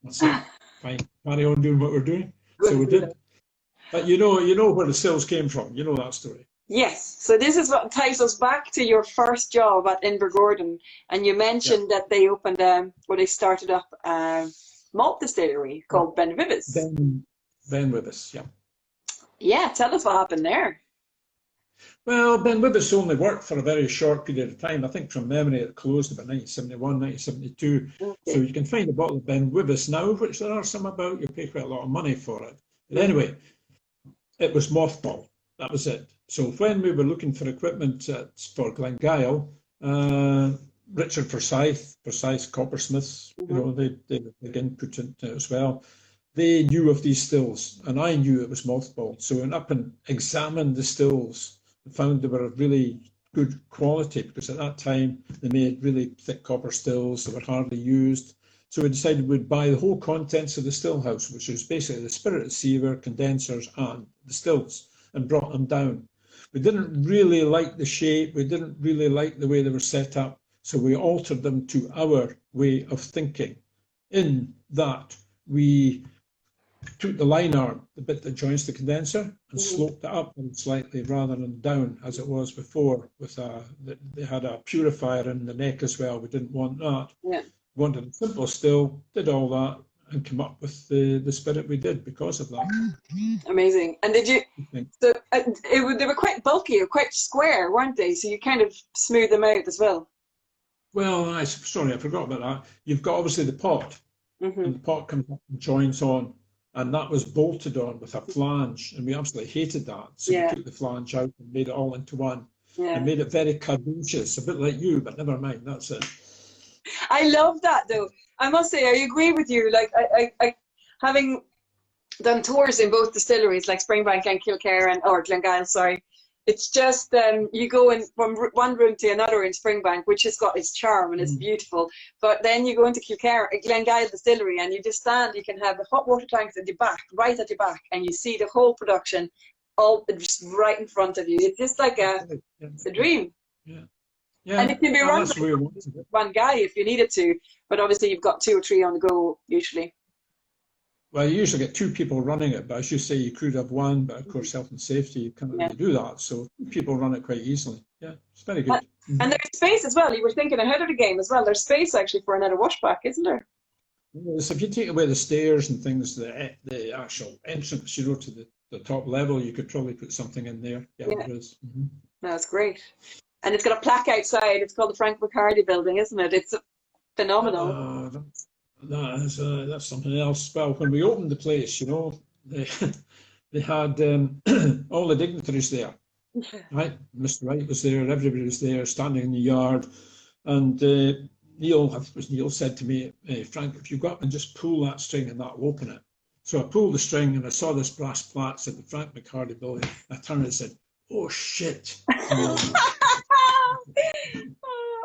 "That's it, fine, carry on doing what we're doing." So we did. But you know where the sales came from. You know that story. Yes, so this is what ties us back to your first job at Invergordon, and you mentioned that they opened they started up a malt distillery called Ben Wyvis. Ben Wyvis, yeah. Yeah, tell us what happened there. Well, Ben Wyvis only worked for a very short period of time. I think from memory it closed about 1971, 1972. Okay. So you can find a bottle of Ben Wyvis now, which there are some about. You pay quite a lot of money for it. But anyway, it was mothballed. That was it. So when we were looking for equipment for Glengyle, Richard Forsyth Coppersmiths, you know, they big input into it as well. They knew of these stills, and I knew it was mothballed. So I went up and examined the stills and found they were of really good quality, because at that time they made really thick copper stills that were hardly used. So we decided we'd buy the whole contents of the still house, which was basically the spirit receiver, condensers, and the stills, and brought them down. We didn't really like the shape, we didn't really like the way they were set up, so we altered them to our way of thinking. In that, we took the line arm, the bit that joins the condenser, and sloped it up slightly rather than down as it was before. They had a purifier in the neck as well. We didn't want that. Yeah. We wanted a simple still, did all that, and came up with the spirit we did because of that. Amazing. And did you? So they were quite bulky, or quite square, weren't they? So you kind of smooth them out as well. Well, sorry, I forgot about that. You've got obviously the pot, and the pot comes up and joins on, and that was bolted on with a flange, and we absolutely hated that. So we took the flange out and made it all into one, and made it very curvaceous, a bit like you, but never mind. That's it. I love that, though. I must say, I agree with you. Like, I having done tours in both distilleries, like Springbank and Glengyle, sorry. It's just, you go in from one room to another in Springbank, which has got its charm and it's beautiful. But then you go into Glengyle Distillery, and you just stand, you can have the hot water tanks at your back, right at your back, and you see the whole production all just right in front of you. It's just like it's a dream. Yeah. Yeah, and it can be run by one guy if you needed to, but obviously you've got 2 or 3 on the go usually. Well, you usually get 2 people running it, but as you say, you could have 1, but of course health and safety, you can't really do that. So people run it quite easily. Yeah, it's very good. And there's space as well. You were thinking ahead of the game as well. There's space actually for another washback, isn't there? Yes, if you take away the stairs and things, the actual entrance, you know, to the the top level, you could probably put something in there. Yeah, Yeah. there is. That's great. And it's got a plaque outside. It's called the Frank McHardy building, isn't it? It's phenomenal. That's something else. Well, when we opened the place, you know, they had all the dignitaries there. Right, Mr. Wright was there. Everybody was there, standing in the yard, and Neil said to me, hey, Frank, if you go up and just pull that string and that will open it. So I pulled the string and I saw this brass plaques at the Frank McHardy building. I turned and said, oh shit.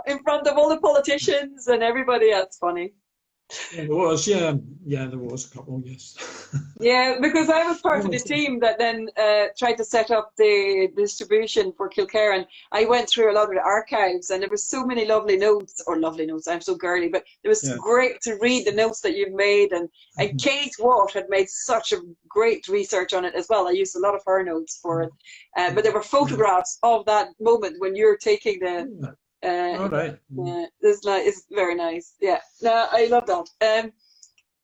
In front of all the politicians and everybody. That's funny. Yeah, there was, yeah, there was a couple, yes. Yeah, because I was part of the team that then tried to set up the distribution for Kilcare, and I went through a lot of the archives, and there was so many lovely notes, I'm so girly, but it was great to read the notes that you've made, and Kate Watt had made such a great research on it as well. I used a lot of her notes for it, but there were photographs of that moment when you're taking the... all right. It's very nice. Yeah, no, I love that.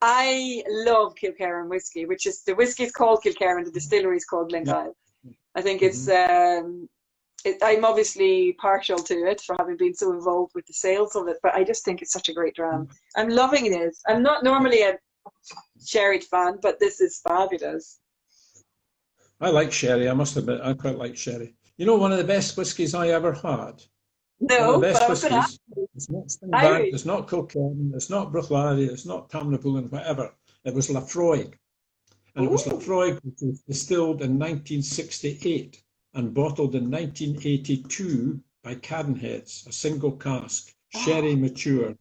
I love Kilcare and whiskey, which is the whiskey is called Kilcare and the distillery is called Glengyle. I think it's. I'm obviously partial to it for having been so involved with the sales of it, but I just think it's such a great dram. I'm loving this. I'm not normally a sherry fan, but this is fabulous. I like sherry. I must admit, I quite like sherry. You know, one of the best whiskies I ever had. No, but I was going to ask. It's not Springbank, it's not Kilkenny, it's not Bruichladdich, it's not Tamnavulin, whatever. It was Laphroaig. And it was Laphroaig, which was distilled in 1968 and bottled in 1982 by Cadenheads, a single cask, sherry mature.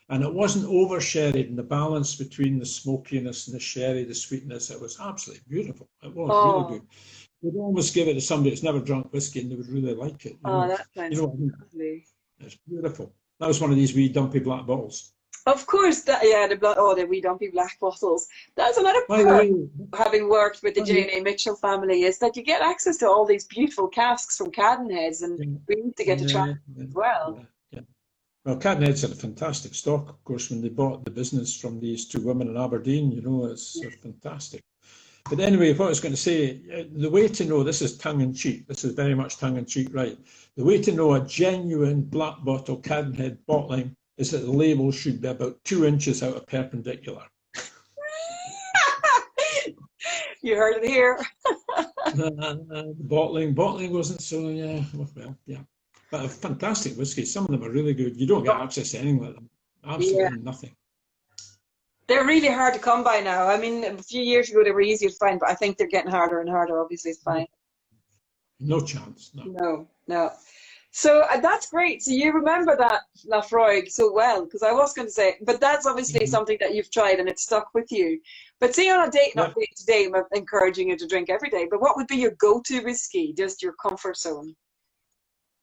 And it wasn't over sherried, and the balance between the smokiness and the sherry, the sweetness, it was absolutely beautiful. It was really good. You'd almost give it to somebody that's never drunk whiskey and they would really like it. That sounds lovely. It's beautiful. That was one of these wee dumpy black bottles. Of course, the wee dumpy black bottles. That's another part having worked with the J&A Mitchell family is that you get access to all these beautiful casks from Cadenheads, and we need to get to try as well. Yeah. Well, Cadenheads had a fantastic stock, of course, when they bought the business from these two women in Aberdeen. You know, it's fantastic. But anyway, what I was going to say, the way to know, this is tongue-in-cheek, this is very much tongue-in-cheek, right? The way to know a genuine black bottle Cadenhead bottling is that the label should be about 2 inches out of perpendicular. You heard it here. Bottling wasn't so, But a fantastic whiskey, some of them are really good. You don't get access to anything like them, absolutely nothing. They're really hard to come by now. I mean, a few years ago they were easier to find, but I think they're getting harder and harder, obviously, to find. No chance, no. So that's great. So you remember that Laphroaig so well, because I was going to say, but that's obviously something that you've tried and it's stuck with you. But see, on a date, not day to day, I'm encouraging you to drink every day, but what would be your go-to whiskey, just your comfort zone?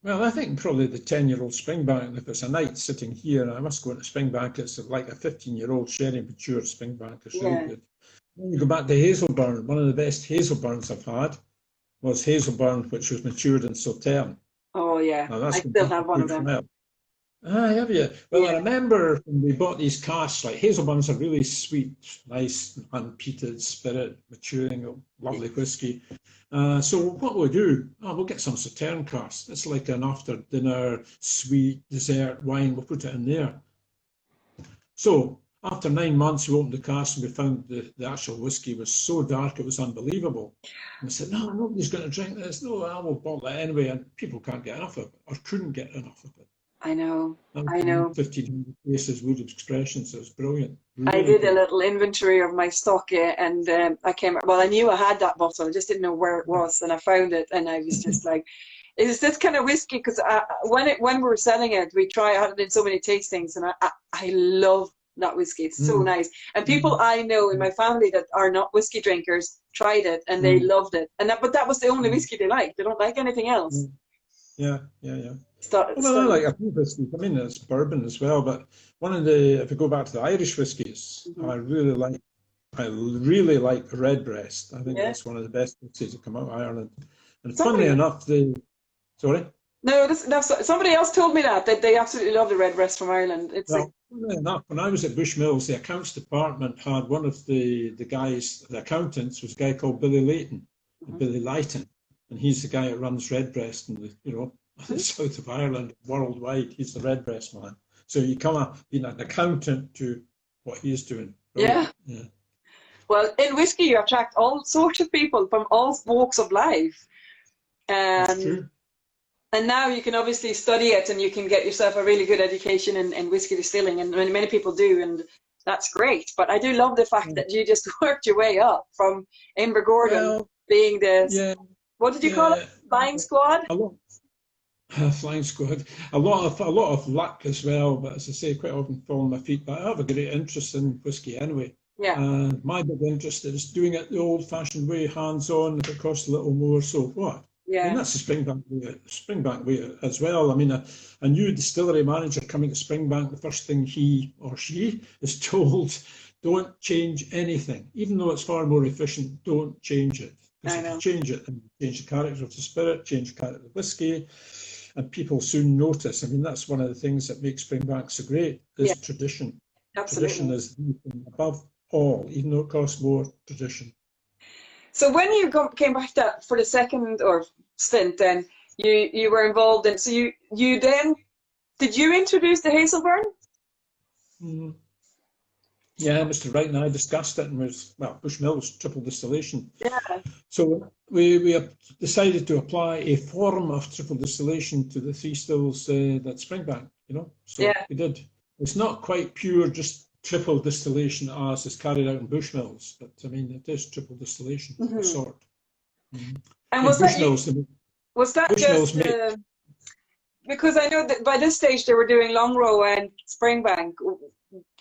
Well, I think probably the 10-year-old Springbank. If it's a night sitting here, I must go into Springbank. It's like a 15-year-old sherry mature Springbank. It's really good. Then you go back to Hazelburn. One of the best Hazelburns I've had was Hazelburn, which was matured in Sauternes. Oh, yeah. I still have one of them. Have you? Well, I remember when we bought these casks, like Hazelburns are really sweet, nice, unpeated spirit, maturing, lovely whiskey. So what we'll do, we'll get some Sauternes casks. It's like an after-dinner sweet dessert wine. We'll put it in there. So after 9 months, we opened the cask and we found the actual whiskey was so dark it was unbelievable. And I said, no, nobody's going to drink this. No, I will bottle it anyway. And people can't get enough of it, or couldn't get enough of it. I know. 1,500 cases, wood expressions. It was brilliant. Really I did a little inventory of my stock, and I knew I had that bottle. I just didn't know where it was, and I found it, and I was just like, is this kind of whiskey? Because when we were selling it, I had it in so many tastings, and I love that whiskey. It's so nice. And people I know in my family that are not whiskey drinkers tried it, and they loved it. But that was the only whiskey they liked. They don't like anything else. Yeah. Well, I like a few whiskies. I mean, it's bourbon as well, but if we go back to the Irish whiskies, I really like Redbreast. I think that's one of the best whiskies that come out of Ireland. And funnily enough, sorry? No, somebody else told me that they absolutely love the Redbreast from Ireland. Funnily enough, when I was at Bushmills, the accounts department had one of the guys, the accountants, was a guy called Billy Layton. Billy Lighton, and he's the guy that runs Redbreast in the south of Ireland worldwide. He's the Redbreast man. So you come up being an accountant to what he's doing. Yeah. Well, in whiskey, you attract all sorts of people from all walks of life. That's true. And now you can obviously study it, and you can get yourself a really good education in whiskey distilling, and many people do, and that's great. But I do love the fact that you just worked your way up from Invergordon being the, what did you call it? Flying squad? Flying squad. A lot of luck as well, but as I say, quite often fall on my feet. But I have a great interest in whiskey anyway. Yeah. And my big interest is doing it the old-fashioned way, hands-on, if it costs a little more, so what? Yeah. And that's the Springbank way as well. I mean, a new distillery manager coming to Springbank, the first thing he or she is told, don't change anything. Even though it's far more efficient, don't change it. Because if you change it, and change the character of the spirit, change the character of the whiskey, and people soon notice. I mean, that's one of the things that makes Springbank so great, is tradition. Absolutely. Tradition is above all, even though it costs more, tradition. So when you came back for the second or stint, then you were involved in. So you then did you introduce the Hazelburn? Yeah, Mr. Wright and I discussed it, and Bushmills triple distillation. Yeah. So we decided to apply a form of triple distillation to the three stills that Springbank, So we did. It's not quite pure, just triple distillation as is carried out in Bushmills, but I mean it is triple distillation of a sort. And was that just because I know that by this stage they were doing Longrow and Springbank.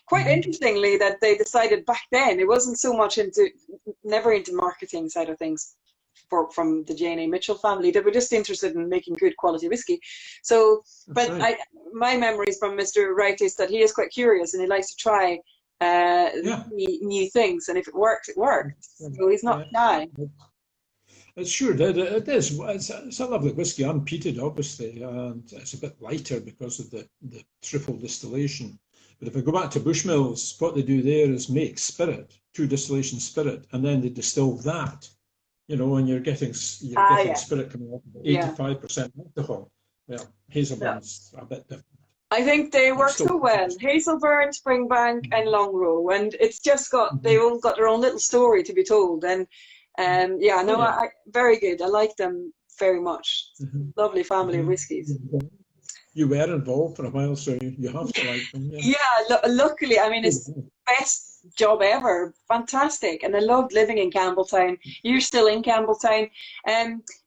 Quite interestingly, that they decided back then it wasn't so much never into marketing side of things from the J&A Mitchell family. They were just interested in making good quality whiskey. So, but my memories from Mr. Wright is that he is quite curious and he likes to try new things, and if it works, it works. So he's not shy. It sure did. It is. It's a lovely whiskey, unpeated, obviously, and it's a bit lighter because of the triple distillation. But if I go back to Bushmills, what they do there is make spirit, true distillation spirit, and then they distill that. And you're getting spirit coming up 85% alcohol. Well, Hazelburn's a bit different. I think they work so well. Hazelburn, Springbank, and Longrow, and it's just they all got their own little story to be told. And very good. I like them very much. Lovely family of whiskies. You were involved for a while, so you have to like them. Luckily, I mean, it's the best job ever. Fantastic. And I loved living in Campbelltown. You're still in Campbelltown.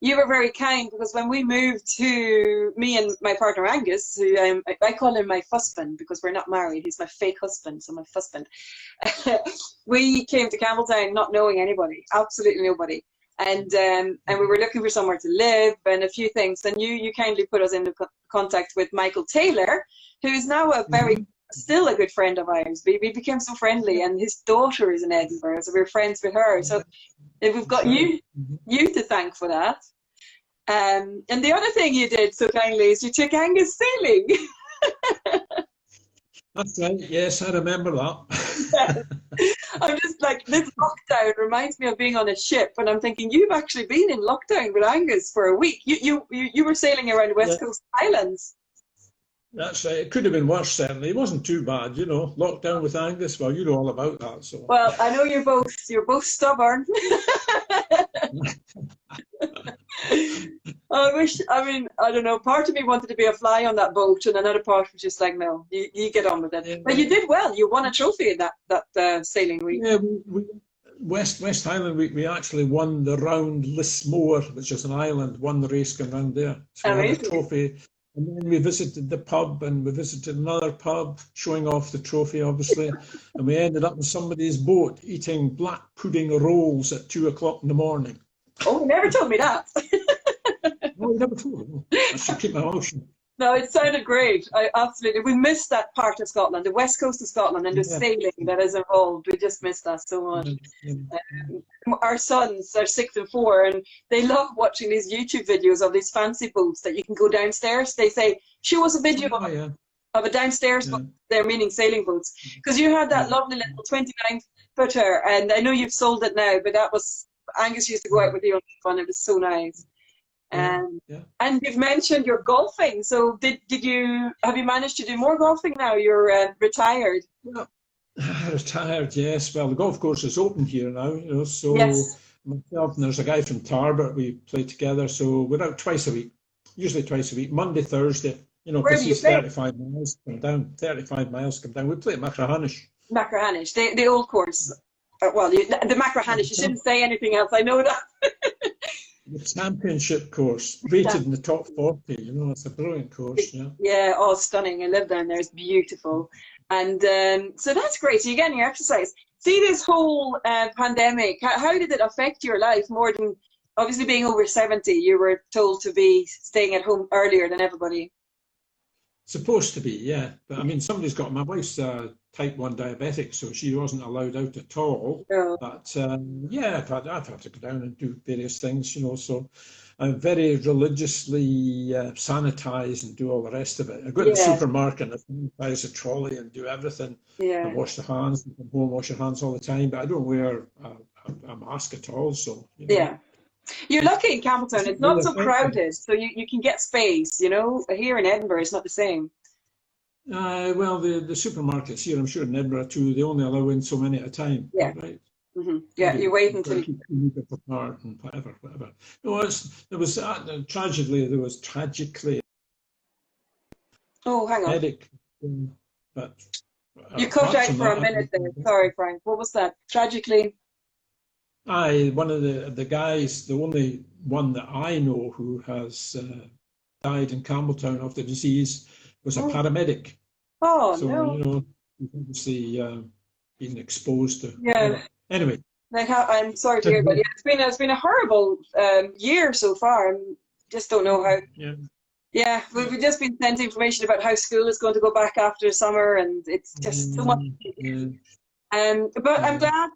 You were very kind, because when we moved to, me and my partner Angus, who I call him my husband because we're not married. He's my fake husband, so my husband. We came to Campbelltown not knowing anybody, absolutely nobody. And we were looking for somewhere to live and a few things. And you kindly put us into contact with Michael Taylor, who is now still a good friend of ours. We became so friendly, and his daughter is in Edinburgh, so we're friends with her. So we've got you to thank for that. And the other thing you did so kindly is you took Angus sailing. That's right. Yes, I remember that. I'm just like, this lockdown reminds me of being on a ship, and I'm thinking you've actually been in lockdown with Angus for a week. You were sailing around the West Coast Islands. That's right. It could have been worse, certainly. It wasn't too bad, Lockdown with Angus. Well, you know all about that. So. Well, I know you're both stubborn. I don't know, part of me wanted to be a fly on that boat, and another part was just like, no, you get on with it. Yeah, but you did well. You won a trophy in that sailing week. Yeah, West Highland week, we actually won the round Lismore, which is an island, won the race going round there. So we won a trophy. And then we visited the pub, and we visited another pub, showing off the trophy, obviously. And we ended up in somebody's boat eating black pudding rolls at 2 o'clock in the morning. Oh, you never told me that. No, you never told me. I should keep my mouth shut. No, it sounded great. We missed that part of Scotland, the west coast of Scotland, and the sailing that is involved. We just missed that so much. Our sons are 6 and 4, and they love watching these YouTube videos of these fancy boats that you can go downstairs. They say, show us a video of a downstairs boat. They're meaning sailing boats. Because you had that lovely little 29-footer, and I know you've sold it now, but that was Angus used to go out with you on fun. It was so nice. And you've mentioned you're golfing. So have you managed to do more golfing now? You're retired. Well, retired, yes. Well, the golf course is open here now, you know, so myself and there's a guy from Tarbert, we play together, so we're out twice a week, usually twice a week, Monday, Thursday, you know, because he's 35 miles come down, 35 miles come down. We play at Machrihanish. Machrihanish, the old course. Well, the Machrihanish, you shouldn't say anything else, I know that. The championship course, rated in the top 40, you know, it's a brilliant course, yeah. Yeah, oh, stunning. I live down there, it's beautiful. And so that's great. So you're getting your exercise. See, this whole pandemic, how did it affect your life more than, obviously being over 70, you were told to be staying at home earlier than everybody? Supposed to be, yeah. But I mean, my wife's type 1 diabetic, so she wasn't allowed out at all. No. But yeah, I've had to go down and do various things, you know, so I'm very religiously sanitize and do all the rest of it. I go to the supermarket and I sanitize a trolley and do everything. Yeah. And wash the hands, and come home, wash your hands all the time, but I don't wear a mask at all, so, you know. Yeah. You're lucky in Campbelltown, it's not so crowded, so you can get space, you know. Here in Edinburgh, it's not the same. Well, the supermarkets here, I'm sure in Edinburgh too, they only allow in so many at a time. Yeah. Right. Mm-hmm. Yeah, you wait until keep it apart and whatever. No, there was tragically. Oh, hang on. Medic, but you cut out for a minute there. Sorry, Frank. What was that? Tragically. One of the guys, the only one that I know who has died in Campbelltown of the disease was a paramedic. Oh, so, no. You know, he's obviously being exposed to. Yeah. Anyway. I'm sorry to hear, but it's been a horrible year so far. I just don't know how. Yeah, we've just been sent information about how school is going to go back after summer, and it's just so much. But I'm glad.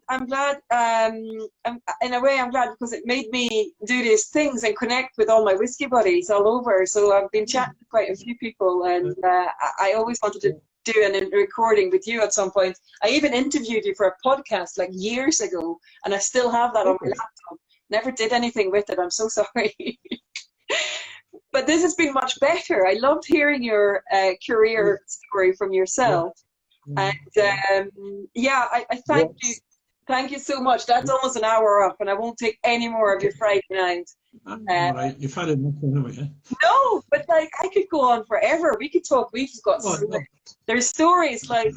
In a way, I'm glad because it made me do these things and connect with all my whiskey buddies all over. So I've been chatting to quite a few people, and I always wanted to do a recording with you at some point. I even interviewed you for a podcast like years ago, and I still have that on my laptop. Never did anything with it. I'm so sorry. But this has been much better. I loved hearing your career story from yourself. And I thank you. Thank you so much. That's almost an hour up, and I won't take any more of your Friday night. All right, you've had enough anyway. Eh? No, but like I could go on forever. We could talk. We've got there's stories like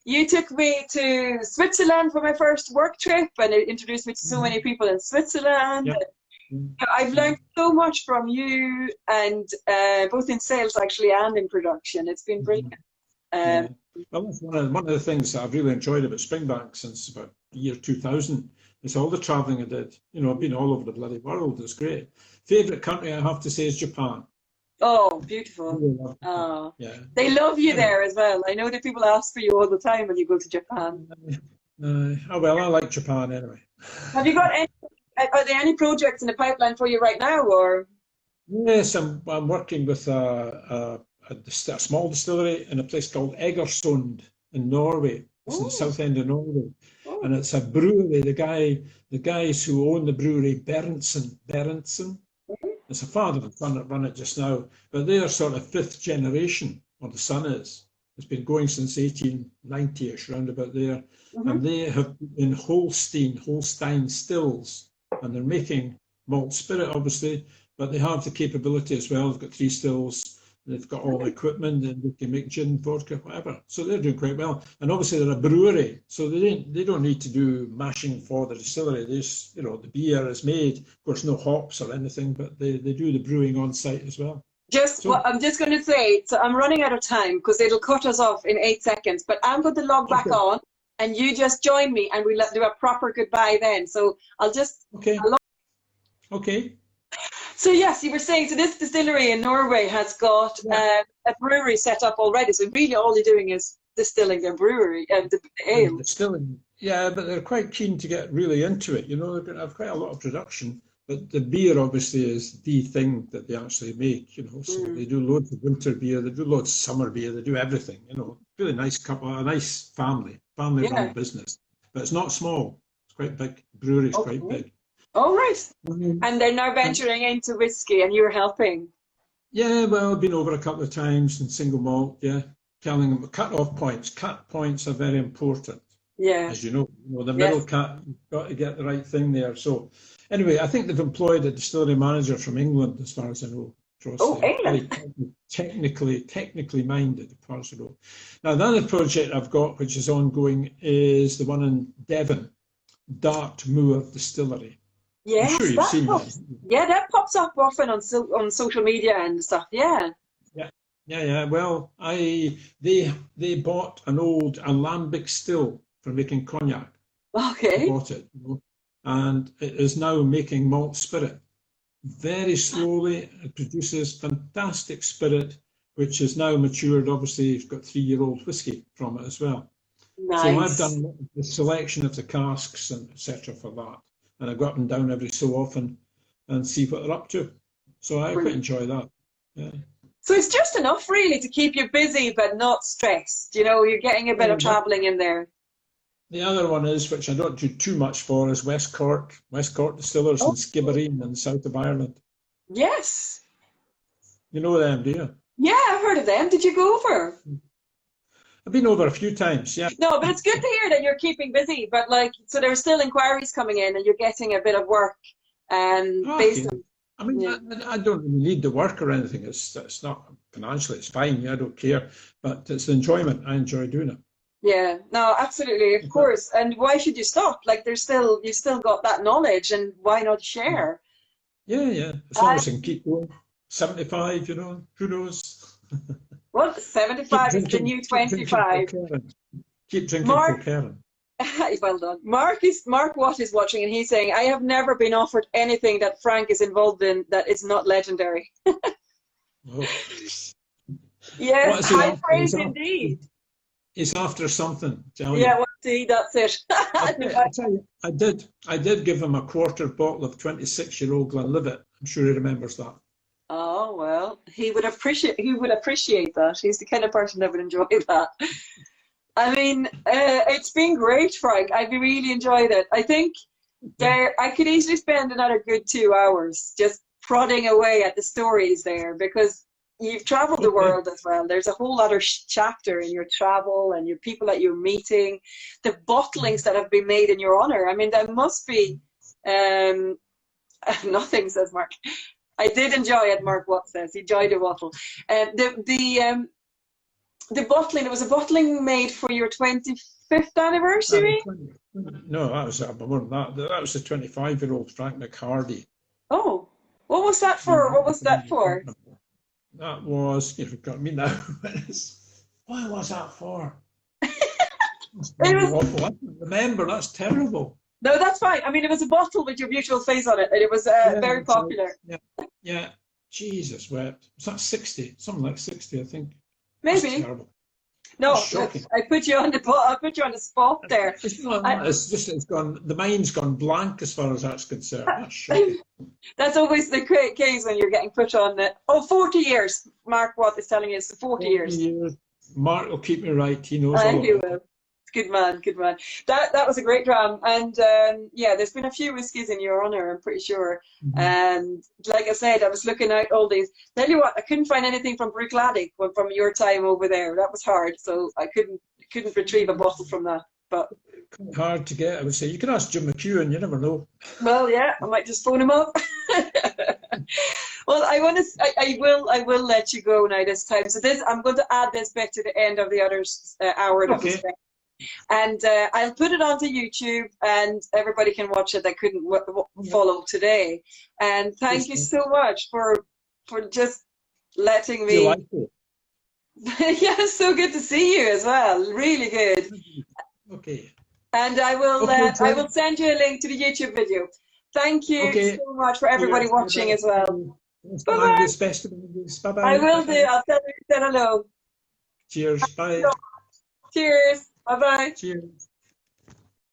you took me to Switzerland for my first work trip, and it introduced me to so many people in Switzerland. Yep. I've learned so much from you, and both in sales actually and in production. It's been brilliant. Well, that's one of the things that I've really enjoyed about Springbank since about the year 2000 is all the travelling I did. You know, I've been all over the bloody world. It's great. Favourite country I have to say is Japan. Oh, beautiful. Oh, yeah. They love you there as well. I know that people ask for you all the time when you go to Japan. Oh, well, I like Japan anyway. Have you got are there any projects in the pipeline for you right now, or? Yes, I'm working with a small distillery in a place called Egersund in Norway. It's in the south end of Norway. And it's a brewery. The guys who own the brewery, Berntsen. It's a father and son that run it just now. But they are sort of fifth generation, or the son is. It's been going since 1890-ish, round about there. And they have in Holstein stills. And they're making malt spirit, obviously, but they have the capability as well. They've got 3 stills. They've got all the equipment, and they can make gin, vodka, whatever. So they're doing quite well. And obviously they're a brewery, so they don't need to do mashing for the distillery. They just, you know, the beer is made. Of course, no hops or anything, but they do the brewing on site as well. I'm just going to say, so I'm running out of time because it'll cut us off in 8 seconds. But I'm going to log back on, and you just join me, and we'll do a proper goodbye then. So I'll just Okay. So yes, you were saying, so this distillery in Norway has got a brewery set up already. So really all you're doing is distilling their brewery and the ale. Distilling, yeah, but they're quite keen to get really into it. You know, they're going to have quite a lot of production. But the beer obviously is the thing that they actually make, you know. So they do loads of winter beer, they do loads of summer beer, they do everything, you know. Really nice couple, a nice family run business. But it's not small. It's quite big. Brewery's quite big. Oh, right. And they're now venturing into whiskey and you're helping. Yeah, well, I've been over a couple of times in single malt, yeah, telling them cut-off points. Cut points are very important. Yeah. As you know, the middle Yes. cut, you've got to get the right thing there. So anyway, I think they've employed a distillery manager from England, as far as I know, across Oh, there. England. Very technically minded, as far as I know. Now, the other project I've got, which is ongoing, is the one in Devon, Dartmoor Distillery. Yes, I'm sure you've seen that. Yeah, that pops up often on social media and stuff. Yeah. Yeah. Well, they bought an old alembic still for making cognac. Okay. Bought it, and it is now making malt spirit. Very slowly, it produces fantastic spirit, which is now matured. Obviously, it's got 3-year-old whiskey from it as well. Nice. So I've done the selection of the casks and etc. for that, and I go up and down every so often and see what they're up to. So I quite enjoy that. Yeah. So it's just enough really to keep you busy but not stressed. You're getting a bit of travelling in there. The other one is, which I don't do too much for, is West Cork Distillers in Skibbereen in the south of Ireland. Yes. You know them, do you? Yeah, I've heard of them. Did you go over? I've been over a few times, yeah. No, but it's good to hear that you're keeping busy. But so there are still inquiries coming in, and you're getting a bit of work. Based on. I mean, I don't really need the work or anything. It's not financially, it's fine. Yeah, I don't care, but it's the enjoyment. I enjoy doing it. Yeah, no, absolutely, of course. And why should you stop? Like, you still got that knowledge, and why not share? Yeah. As long as I can keep going. 75, who knows? What? 75 is the new 25. Keep drinking for Karen. Well done. Mark Watt is watching, and he's saying, I have never been offered anything that Frank is involved in that is not legendary. Oh. Yes, high praise indeed. It's after something, Yeah, well, see, that's it. I tell you, I did give him a quarter bottle of 26-year-old Glenlivet. I'm sure he remembers that. Oh, well, he would appreciate that. He's the kind of person that would enjoy that. I mean, it's been great, Frank. I've really enjoyed it. I think I could easily spend another good 2 hours just prodding away at the stories there, because you've traveled the world as well. There's a whole other chapter in your travel and your people that you're meeting, the bottlings that have been made in your honor. I mean, there must be nothing, says Mark. I did enjoy it, Mark Watt says. He enjoyed the bottle. The bottling, there was a bottling made for your 25th anniversary? No, that was more than that. That was the 25-year-old Frank McHardy. Oh, what was that for? What was that for? That was, you've got me now. What was that for? It was awful. I don't remember. That's terrible. No, that's fine. I mean, it was a bottle with your beautiful face on it, and it was very popular. Yeah. Jesus wept. Was that 60? Something like 60, I think. Maybe. That's terrible. No, I put you on the spot there. It's gone. The mind's gone blank as far as that's concerned. That's shocking. That's always the case when you're getting put on the 40 years. Mark Watt is telling us 40 years. Mark will keep me right. He knows all And you about will. Good man. That was a great dram, and there's been a few whiskies in your honor, I'm pretty sure. And like I said, I was looking out all these. Tell you what, I couldn't find anything from Brickladig from your time over there. That was hard, so I couldn't retrieve a bottle from that. But hard to get, I would say. You can ask Jim McEwen, you never know. Well, yeah, I might just phone him up. Well, I will let you go now this time. So I'm going to add this bit to the end of the other hour. Okay. And I'll put it onto YouTube, and everybody can watch it that couldn't follow today. And thank you so much for just letting me. Do you like it? Yeah, so good to see you as well. Really good. Okay. And I will send you a link to the YouTube video. Thank you so much for everybody watching as well. Bye-bye. Bye-bye. I will do. I'll tell you hello. Cheers. Bye. Cheers. Bye-bye. Cheers.